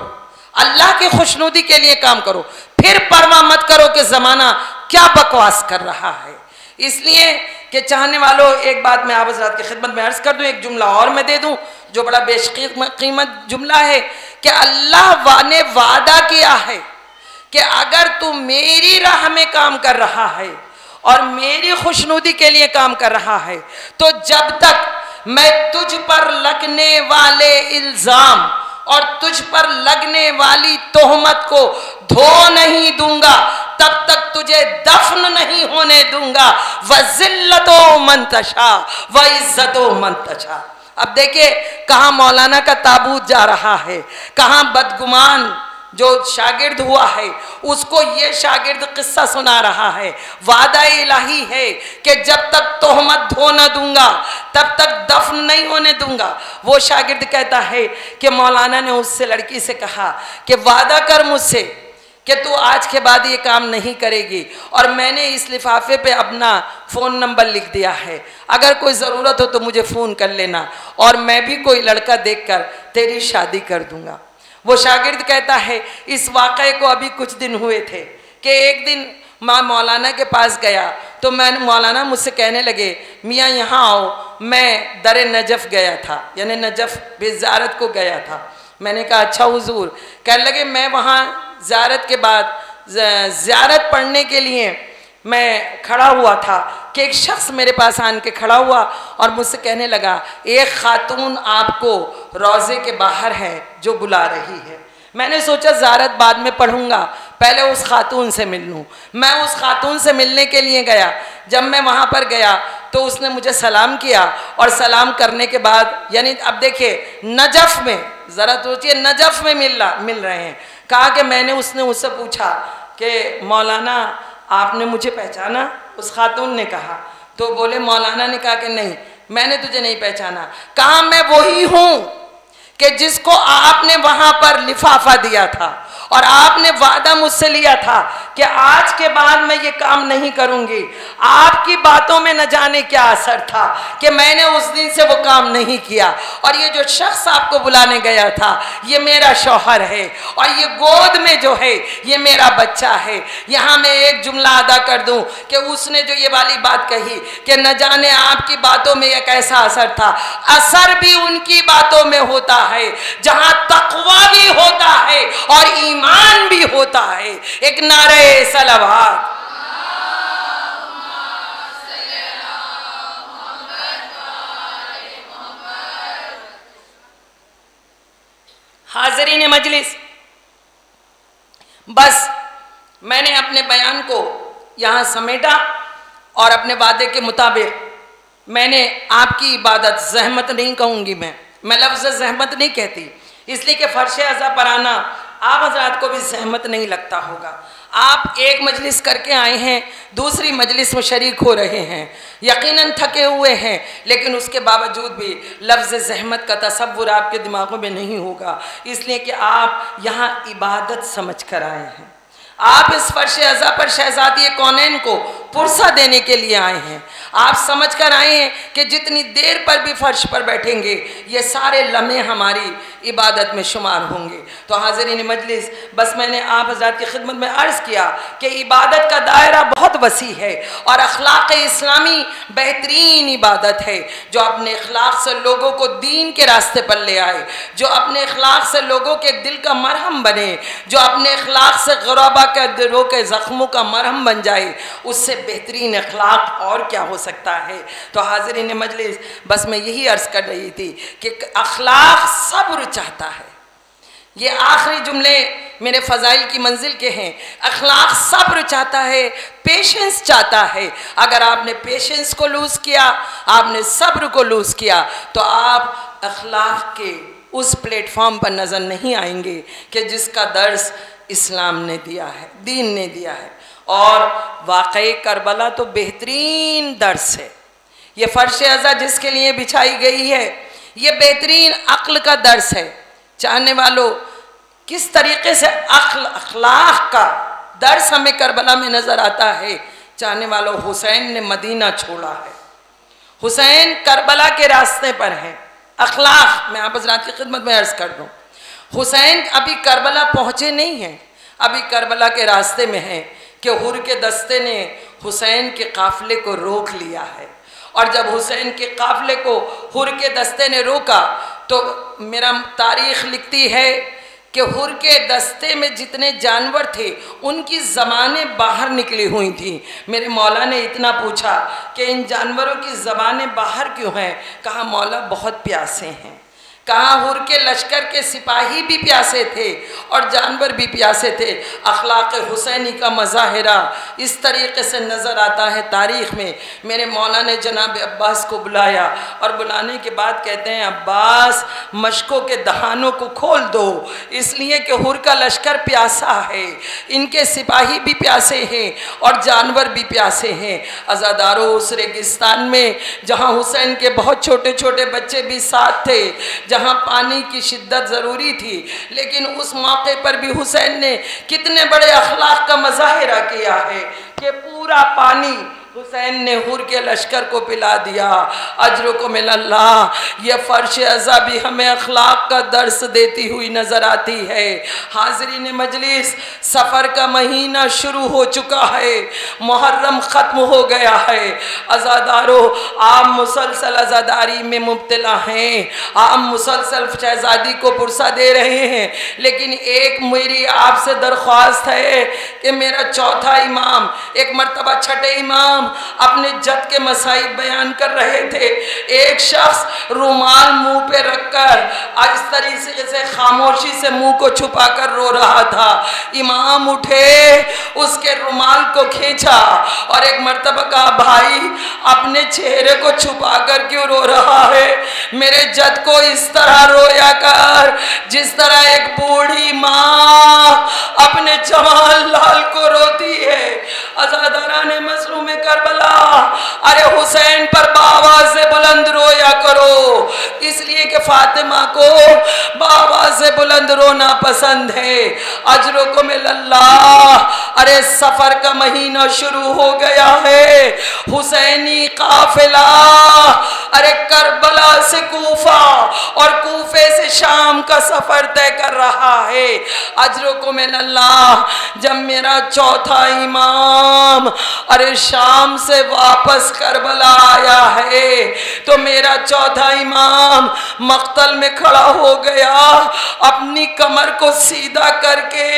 Speaker 1: अल्लाह की खुशनुदी के लिए काम करो, फिर परवाह मत करो कि ज़माना क्या बकवास कर रहा है। इसलिए कि चाहने वालों, एक बात मैं आप हज़रात की खिदमत में अर्ज़ कर दूँ, एक जुमला और मैं दे दूँ जो बड़ा बेशकीमत जुमला है कि अल्लाह ने वादा किया है कि अगर तू मेरी राह में काम कर रहा है और मेरी खुशनुदी के लिए काम कर रहा है तो जब तक मैं तुझ पर लगने वाले इल्ज़ाम और तुझ पर लगने वाली तोहमत को धो नहीं दूंगा तब तक तुझे दफन नहीं होने दूंगा। वज़िल्लतो मंतशा व इज्जतो मंतशा। अब देखिए कहाँ मौलाना का ताबूत जा रहा है, कहाँ बदगुमान जो शागिर्द हुआ है उसको ये शागिर्द किस्सा सुना रहा है। वादा इलाही है कि जब तक तोहमत धो न दूंगा तब तक दफन नहीं होने दूंगा। वो शागिर्द कहता है कि मौलाना ने उससे लड़की से कहा कि वादा कर मुझसे कि तू आज के बाद ये काम नहीं करेगी, और मैंने इस लिफाफे पे अपना फ़ोन नंबर लिख दिया है, अगर कोई ज़रूरत हो तो मुझे फ़ोन कर लेना और मैं भी कोई लड़का देखकर तेरी शादी कर दूंगा। वो शागिर्द कहता है इस वाक़े को अभी कुछ दिन हुए थे कि एक दिन मैं मौलाना के पास गया तो मौलाना मुझसे कहने लगे मियाँ यहाँ आओ, मैं दर नजफ़ गया था, यानी नजफ़ ज़ियारत को गया था। मैंने कहा अच्छा हुजूर। कहने लगे मैं वहाँ ज़ियारत के बाद ज़ियारत पढ़ने के लिए मैं खड़ा हुआ था कि एक शख्स मेरे पास आन के खड़ा हुआ और मुझसे कहने लगा एक खातून आपको रोज़े के बाहर है जो बुला रही है। मैंने सोचा ज़ियारत बाद में पढ़ूंगा, पहले उस खातून से मिल लूँ। मैं उस खातून से मिलने के लिए गया। जब मैं वहाँ पर गया तो उसने मुझे सलाम किया और सलाम करने के बाद, यानी अब देखिए नजफ़ में, ज़रा सोचिए नजफ़ में मिल रहे हैं। कहा कि मैंने उसने उससे पूछा कि मौलाना आपने मुझे पहचाना? उस खातून ने कहा। तो बोले मौलाना ने कहा कि नहीं मैंने तुझे नहीं पहचाना। कहा मैं वही हूँ कि जिसको आपने वहाँ पर लिफाफा दिया था और आपने वादा मुझसे लिया था कि आज के बाद मैं ये काम नहीं करूँगी। आपकी बातों में न जाने क्या असर था कि मैंने उस दिन से वो काम नहीं किया। और ये जो शख्स आपको बुलाने गया था ये मेरा शौहर है और ये गोद में जो है ये मेरा बच्चा है। यहाँ मैं एक जुमला अदा कर दूँ कि उसने जो ये वाली बात कही कि न जाने आपकी बातों में एक ऐसा असर था, असर भी उनकी बातों में होता है जहाँ तक़वा भी होता है और ईमान भी होता है। एक नारे सलावत। हाज़रीन मजलिस, बस मैंने अपने बयान को यहाँ समेटा और अपने वादे के मुताबिक मैंने आपकी इबादत, जहमत नहीं कहूँगी मैं लफ्ज़ जहमत नहीं कहती इसलिए कि फ़र्श अज़ा पर आना आप हज़रात को भी सहमत नहीं लगता होगा। आप एक मजलिस करके आए हैं, दूसरी मजलिस में शरीक हो रहे हैं, यकीनन थके हुए हैं, लेकिन उसके बावजूद भी लफ्ज़ ज़हमत का तसव्वुर आपके दिमागों में नहीं होगा, इसलिए कि आप यहाँ इबादत समझ कर आए हैं। आप इस फ़र्श अज़ा पर शहज़ादी कौनैन को पुरसा देने के लिए आए हैं। आप समझ कर आए हैं कि जितनी देर पर भी फ़र्श पर बैठेंगे ये सारे लम्हे हमारी इबादत में शुमार होंगे। तो हाज़रीन मजलिस, बस मैंने आप हज़रात की खिदमत में अर्ज़ किया कि इबादत का दायरा बहुत वसी है और अखलाक़ इस्लामी बेहतरीन इबादत है जो अपने अखलाक़ से लोगों को दीन के रास्ते पर ले आए, जो अपने अखलाक़ से लोगों के दिल का मरहम बने, जो अपने अखलाक़ से ग़ुरबा के दिलों के ज़ख्मों का मरहम बन जाए। उससे बेहतरीन अखलाक़ और क्या हो सकता है। तो हाज़रीन मजलिस, बस मैं यही अर्ज़ कर रही थी कि अखलाक़ सब्र चाहता है। ये आखिरी जुमले मेरे फ़ज़ाइल की मंजिल के हैं। अखलाक सब्र चाहता है, पेशेंस चाहता है। अगर आपने पेशेंस को लूज़ किया, आपने सब्र को लूज़ किया, तो आप अखलाक के उस प्लेटफॉर्म पर नज़र नहीं आएंगे कि जिसका दर्स इस्लाम ने दिया है, दीन ने दिया है। और वाक़ई करबला तो बेहतरीन दर्स है। ये फ़र्श अज़ा जिसके लिए बिछाई गई है, ये बेहतरीन अक्ल का दर्स है। चाहने वालों, किस तरीके से अखलाक का दर्स हमें करबला में नज़र आता है। चाहने वालों, हुसैन ने मदीना छोड़ा है, हुसैन करबला के रास्ते पर है। अखलाक मैं आप हज़रात की खिदमत में अर्ज़ कर दूँ, हुसैन अभी करबला पहुँचे नहीं हैं, अभी करबला के रास्ते में हैं कि हुर के दस्ते ने हुसैन के काफ़िले को रोक लिया है। और जब हुसैन के काफ़िले को हुर के दस्ते ने रोका, तो मेरा तारीख़ लिखती है कि हुर के दस्ते में जितने जानवर थे उनकी ज़बानें बाहर निकली हुई थी। मेरे मौला ने इतना पूछा कि इन जानवरों की ज़बानें बाहर क्यों हैं? कहा मौला बहुत प्यासे हैं। कहा हुर के लश्कर के सिपाही भी प्यासे थे और जानवर भी प्यासे थे। अखलाक हुसैनी का मज़ाहिरा इस तरीके से नज़र आता है तारीख़ में। मेरे मौला ने जनाब अब्बास को बुलाया और बुलाने के बाद कहते हैं, अब्बास मशकों के दहानों को खोल दो, इसलिए कि हुर का लश्कर प्यासा है, इनके सिपाही भी प्यासे हैं और जानवर भी प्यासे हैं। अज़ादारों, उस रेगिस्तान में जहाँ हुसैन के बहुत छोटे छोटे बच्चे भी साथ थे, जहाँ पानी की शिद्दत ज़रूरी थी, लेकिन उस मौके पर भी हुसैन ने कितने बड़े अखलाक का मज़ाहिरा किया है कि पूरा पानी हुसैन ने हुर के लश्कर को पिला दिया। अजर को मिलल्लाह। यह फ़र्श अज़ा भी हमें अखलाक का दर्स देती हुई नज़र आती है। हाज़रीन मजलिस, सफ़र का महीना शुरू हो चुका है, मुहर्रम ख़त्म हो गया है। अज़ादारों, आप मुसलसल अज़ादारी में मुब्तला हैं, आप मुसलसल शहज़ादी को पुरसा दे रहे हैं, लेकिन एक मेरी आपसे दरख्वास्त है कि मेरा चौथा इमाम, एक मरतबा छठे इमाम अपने जद के मसाइब बयान कर रहे थे। एक शख्स रुमाल मुंह पे रखकर इस तरीके से खामोशी से मुंह को छुपाकर रो रहा था। इमाम उठे, उसके रुमाल को खींचा और एक मर्तबा कहा, भाई अपने चेहरे को छुपाकर क्यों रो रहा है? मेरे जद को इस तरह रोया कर जिस तरह एक बूढ़ी माँ अपने जवान लाल को रोती है। अज़ादाराने मज़लूम करबला, अरे हुसैन पर आवाज़ से बुलंद रोया करो, इसलिए कि फातिमा को आवाज़ से बुलंद रोना पसंद है। अजरों को मिलल्लाह। अरे सफ़र का महीना शुरू हो गया है, हुसैनी काफिला अरे करबला से कूफा और कूफे से शाम का सफ़र तय कर रहा है। अजरों को मिलल्लाह। जब मेरा चौथा इमाम अरे शाम से वापस करबला आया है, तो मेरा चौथा इमाम मक्तल में खड़ा हो गया, अपनी कमर को सीधा करके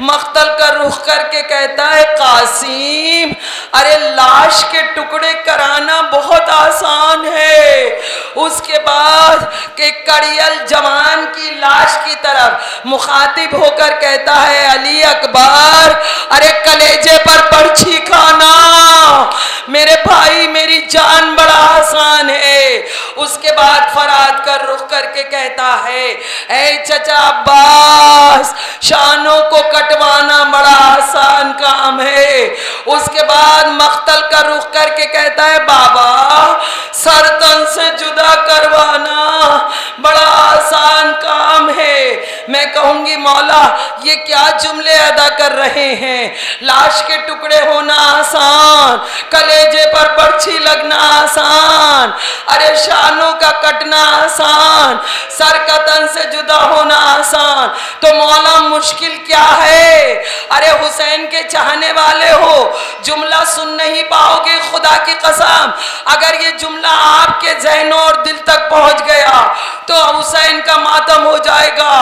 Speaker 1: मक्तल का रुख करके कहता है, कासिम अरे लाश के टुकड़े कराना बहुत आसान है। उसके बाद के कड़ियल जवान की लाश की तरफ मुखातिब होकर कहता है, अली अकबर अरे कलेजे पर बर्छी खाना मेरे भाई, मेरी जान बड़ा आसान है। उसके बाद फराद कर रुख करके कहता है, ऐ चचा अब्बास शानों को कटवाना बड़ा आसान काम है। उसके बाद मख्तल का रुख करके कहता है, बाबा सर तन से जुदा करवाना बड़ा आसान काम है। मैं कहूंगी मौला ये क्या जुमले अदा कर रहे हैं? लाश के टुकड़े होना आसान, कलेजे पर बर्छी लगना आसान, अरे शानों का कटना आसान, सर का तन से जुदा होना आसान, तो मौला मुश्किल क्या है? अरे हुसैन के चाहने वाले हो, जुमला सुन नहीं पाओगे खुदा की कसम। अगर ये जुमला आपके ज़हनों और दिल तक पहुंच गया तो हुसैन का मातम हो जाएगा।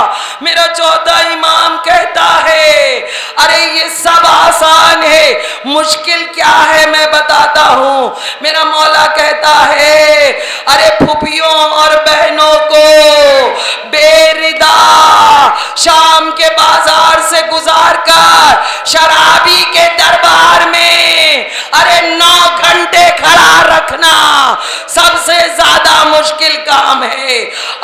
Speaker 1: मेरा चौथा इमाम कहता है, अरे ये सब आसान है, मुश्किल क्या है मैं बताता हूँ। मेरा मौला कहता है, अरे फूफियों और बहनों को बेरिदा शाम के बाजार मुश्किल काम है।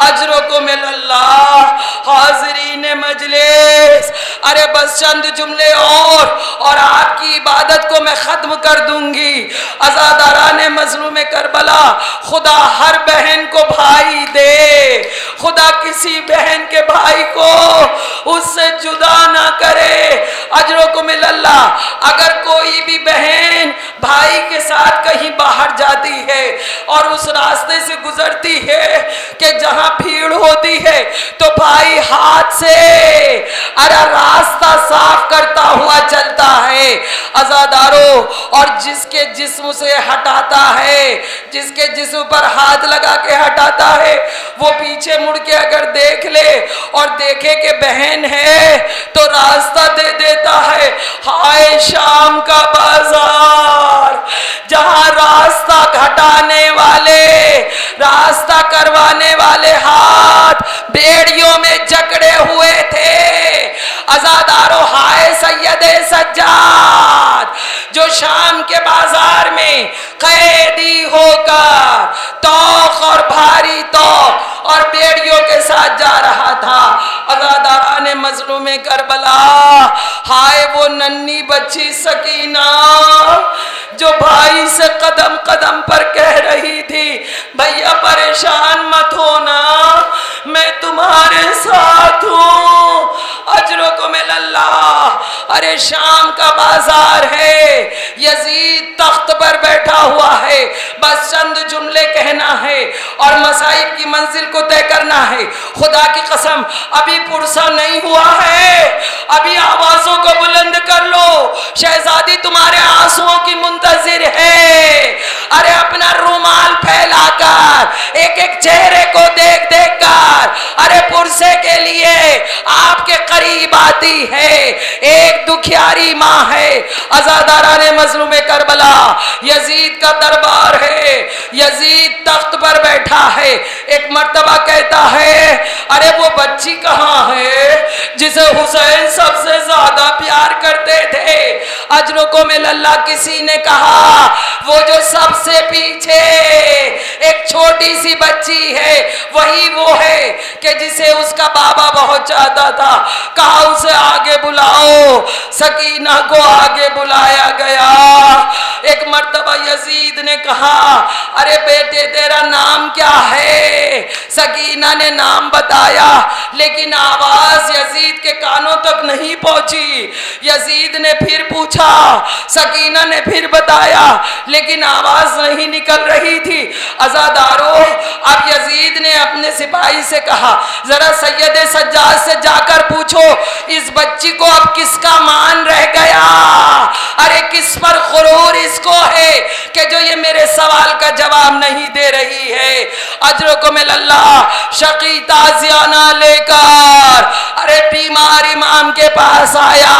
Speaker 1: अजरों को मिलल्लाह हाज़रीन मजलिस, अरे बस चंद जुमले और आपकी इबादत को मैं ख़त्म कर दूंगी। अज़ादाराने मज़लूम करबला, खुदा हर बहन को भाई दे, खुदा किसी बहन के भाई को उससे जुदा ना करे। अजरों को मिलल्लाह, अगर कोई भी बहन भाई के साथ कहीं बाहर जाती है और उस रास्ते से गुजरती है कि जहां भीड़ होती है, तो भाई हाथ से अरे रास्ता साफ करता हुआ चलता है। अज़ादारों, और जिसके जिस्म से हटाता है, जिसके जिस्म पर हाथ लगा के हटाता है, वो पीछे मुड़ के अगर देख ले और देखे कि बहन है तो रास्ता दे देता है। हाय शाम का बाजार, जहां रास्ता घटाने वाले, रास्ता करवाने वाले हाथ बेड़ियों में जकड़े हुए थे। अज़ादारों, हाय सैयदे सज्जाद, जो शाम के बाजार में कैदी होकर तौक और भारी तौक और बेड़ियों के साथ जा रहा था। अज़ादाराने मज़लूमे करबला, हाय वो नन्ही बच्ची सकीना जो भाई से कदम कदम पर कह रही थी, भैया परेशान मत होना, मैं तुम्हारे साथ हूँ। अजरों को मिलल्लाह, अरे शाम का बाजार है, यजीद तख्त पर बैठा हुआ है, बस चंद जुमले कहना है और मसाइब की मंजिल को तय करना है। खुदा की कसम, अभी पुरसा नहीं हुआ है, अभी आवाजों को बुलंद कर लो, शहजादी तुम्हारे आंसुओं की मुंतजिर है। अरे अपना रुमाल फैलाकर एक एक चेहरे को देख देख कर अरे पुरसे के लिए आपके करीब आती है। एक दुखियारी माँ है। अज़ादाराने मज़लूमे करबला, यजीद का दरबार है, यजीद तख्त पर बैठा है। एक मर्तबा कहता है, अरे वो बच्ची कहाँ है जिसे हुसैन सबसे ज्यादा प्यार करते थे। अजरों को मिलल्लाह, किसी ने कहा वो जो सबसे पीछे एक छोटी सी बच्ची है, वही वो है कि जिसे उसका बाबा बहुत चाहता था। कहा उसे आगे बुलाओ। सकीना को आगे बुलाया गया। एक मर्तबा यजीद ने कहा, अरे बेटे तेरा नाम क्या है? सकीना ने नाम बताया, लेकिन आवाज यजीद के कानों तक नहीं पहुंची। यजीद ने फिर पूछा, सकीना ने फिर बताया, लेकिन आवाज नहीं निकल रही थी। अज़ादारों, अब यजीद ने अपने सिपाही से कहा, जरा सैयद सज्जाद से जाकर पूछो इस बच्ची को अब किसका मान रह गया। अरे किस पर गुरूर इसको है कि जो ये मेरे सवाल का जवाब नहीं दे रही है। अजरों को मिलल्लाह, शकी ताजियाना लेकर अरे बीमार इमाम के पास आया।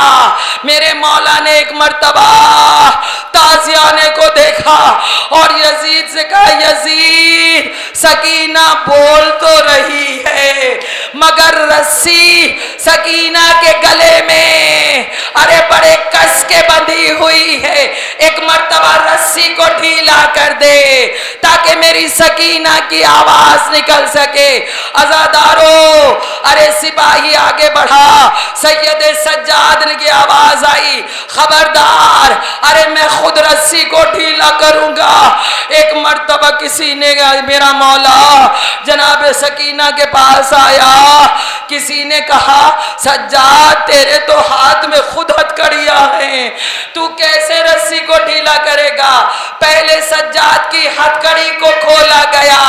Speaker 1: मेरे मौला ने एक मर्तबा ताजियाने को देखा और यजीद से कहा, यजीद सकीना बोल तो रही है मगर रस्सी सकीना के गले में अरे बड़े कस के बंधी हुई है। एक मर्तबा रस्सी को ढीला कर दे ताकि मेरी सकीना की आवाज निकल सके। अज़ादारों, अरे सिपाही आगे बढ़ा। सैयद सज्जाद की आवाज आई, खबरदार, अरे मैं खुद रस्सी को ढीला करूंगा। एक मर्तबा किसी ने, मेरा मौला जनाब सकीना के पास आया, किसी ने कहा, सज्जाद तेरे तो हाथ में खुद हथकड़ियां हैं, तू कैसे रस्सी को ढीला करेगा। पहले सज्जाद की हथकड़ी को खोला गया।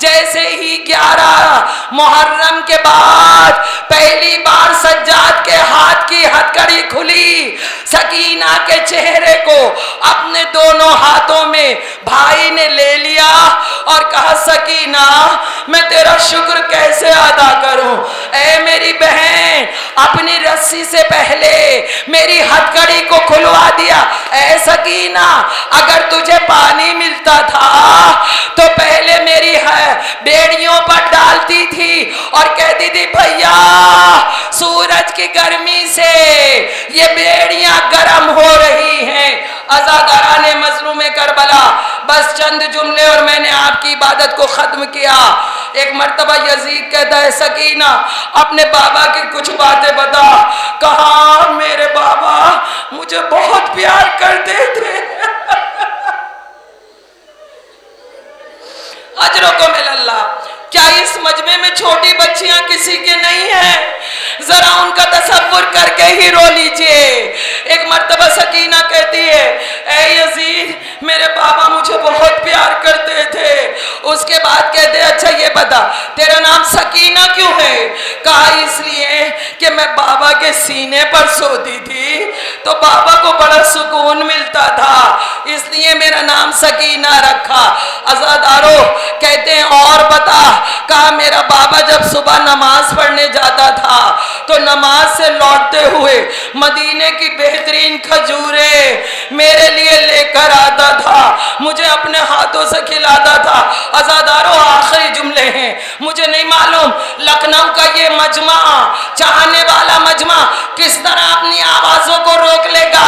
Speaker 1: जैसे ही 11 मुहर्रम के बाद पहली बार सज्जाद के हाथ की हथकड़ी खुली, सकीना के चेहरे को अपने दोनों हाथों में भाई ने ले लिया और कहा, सकीना मैं तेरा शुक्र कैसे अदा करूं। ऐ मेरी बहन, अपनी रस्सी से पहले मेरी हथकड़ी को खुलवा दिया। ऐ सकीना, अगर तुझे पानी मिलता था तो पहले मेरी बेड़ियों पर डालती थी और कहती थी, भैया सूरज की गर्मी से ये बेड़ियां गर्म हो रही हैं। अज़ादाराने मज़लूमे करबला, बस चंद जुमले और मैंने आप की इबादत को ख़त्म किया। एक मर्तबा यजीद कहता है, सकीना अपने बाबा की कुछ बातें बता। कहा, मेरे बाबा मुझे बहुत प्यार करते थे। अजरों को मिलल्ला। क्या इस मजमे में छोटी बच्चियां किसी के नहीं हैं? जरा उनका तसव्वुर करके ही रो लीजिए। एक मर्तबा सकीना कहती है, ए यजीद मेरे बाबा मुझे बहुत प्यार करते थे। उसके बाद कहते, अच्छा ये बता तेरा नाम सकीना क्यों है? कहा, इसलिए कि मैं बाबा के सीने पर सोती थी तो बाबा को बड़ा सुकून मिलता था, इसलिए मेरा नाम सकीना रखा। अज़ादारों कहते हैं, और बता। कहा, मेरा बाबा जब सुबह नमाज पढ़ने जाता था तो नमाज से लौटते हुए मदीने की बेहतरीन खजूरें मेरे लिए लेकर आता था, मुझे अपने हाथों से खिलाता था। अज़ादारों आखिरी जुमले हैं, मुझे नहीं मालूम लखनऊ का ये मजमा, चाहने वाला मजमा किस तरह अपनी आवाज़ों को रोक लेगा।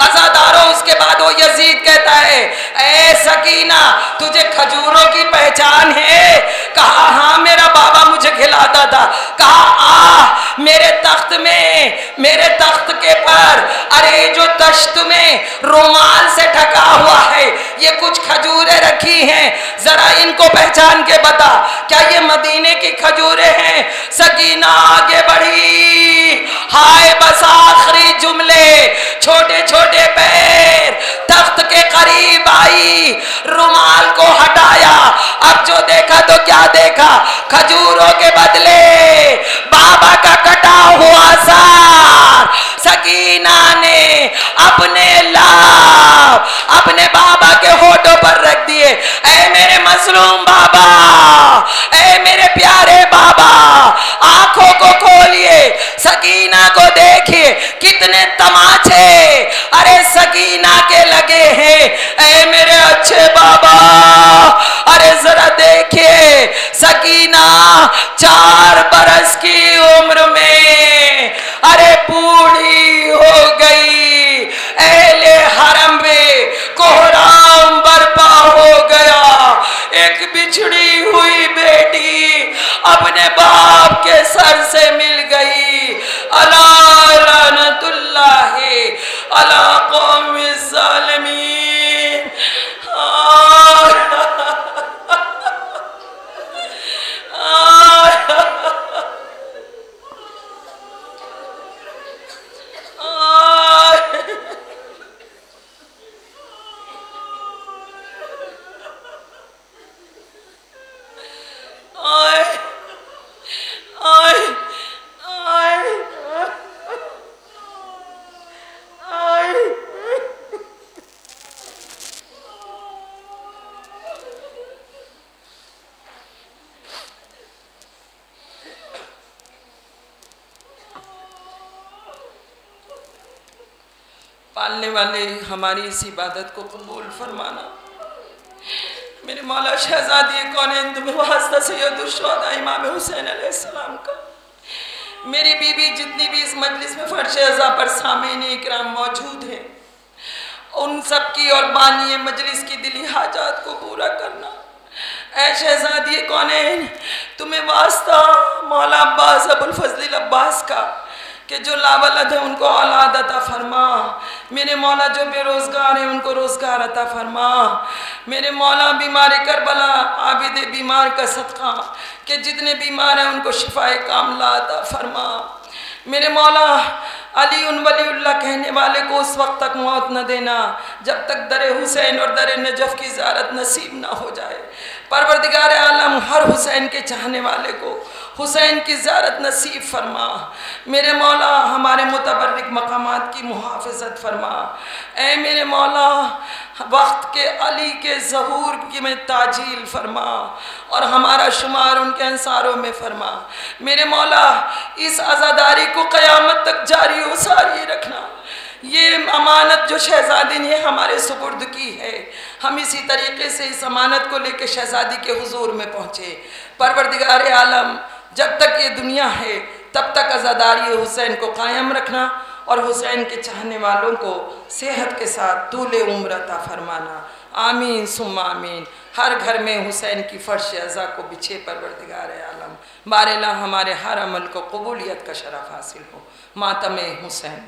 Speaker 1: अज़ादारों उसके बाद वो यजीद कहता है, ए सकीना तुझे खजूरों की पहचान है? कहा, हाँ मेरा बाबा मुझे खिलाता था। कहा, आ मेरे तख्त में, मेरे तख्त के पर, अरे जो तश्त में रुमाल से ढका हुआ है ये कुछ खजूरें रखी हैं, जरा इनको पहचान के बता, क्या ये मदीने की खजूरें हैं? सकीना आगे बढ़ी, हाय बस आखिरी जुमले, छोटे छोटे पैर तख्त के करीब आई, रुमाल को हटाया। अब जो देखा तो क्या देखा, खजूरों के बदले बाबा का कटा हुआ सार सकीना ने अपने लाभ अपने बाबा के होठों पर रख दिए। ऐ मेरे मजलूम बाबा, ऐ मेरे प्यारे बाबा, आंखों को खोलिए, सकीना को देखिए, कितने तमाचे अरे सकीना के लगे हैं। ऐ मेरे अच्छे बाबा, अरे जरा देखिए, सकीना 4 बरस की उम्र में अरे बूढ़ी हो गई। अहले हरम में कोहराम बर्पा हो गया। एक बिछड़ी हुई बेटी अपने बाप के सर से मिल गई। अला लानतुल्लाहि अला कौमिज़ ज़ालिमीन। पालने वाले हमारी इस इबादत को कबूल फरमाना। मेरे मौला शहजादी कौनैन तुम्हें वास्ता सैयदुल शुहदा इमाम हुसैन अलैहिस्सलाम का, मेरी बीबी जितनी भी इस मजलिस में फर्श अज़ा पर सामीन इकराम मौजूद हैं, उन सब की और बानी मजलिस की दिली हाजात को पूरा करना। ऐ शहजादी कौनैन तुम्हें वास्ता मौला अब्बास अबुल फजल अब्बास का कि जो लावलद है उनको औलाद अता फरमा। मेरे मौला जो बेरोज़गार हैं उनको रोज़गार अता फरमा। मेरे मौला बीमार करबला आबिद बीमार का सदका कि जितने बीमार हैं उनको शिफाए कामला अता फरमा। मेरे मौला अली उन वलीउल्लाह कहने वाले को उस वक्त तक मौत न देना जब तक दर हुसैन और दर नजफ़ की ज़ियारत नसीब न हो जाए। परवरदिगार आलम हर हुसैन के चाहने वाले को हुसैन की ज़ियारत नसीब फरमा। मेरे मौला हमारे मुतबर्रिक मकामात की मुहाफ़िज़त फरमा। ऐ मेरे मौला वक्त के अली के ज़हूर की में ताजील फरमा और हमारा शुमार उनके अंसारों में फरमा। मेरे मौला इस आज़ादारी को क़यामत तक जारी व सारी रखना। ये अमानत जो शहज़ादी ने हमारे सुपुर्द की है, हम इसी तरीके से इस अमानत को लेकर शहज़ादी के हुजूर में पहुँचे। परवरदिगार आलम जब तक ये दुनिया है तब तक आज़ादारी हुसैन को कायम रखना और हुसैन के चाहने वालों को सेहत के साथ तूले उम्र अता फरमाना। आमीन सुम्मा आमीन। हर घर में हुसैन की फर्श अज़ा को बिछे परवरदिगार आलम। बारेला हमारे हर अमल को कबूलियत का शरफ हासिल हो। मातम हुसैन।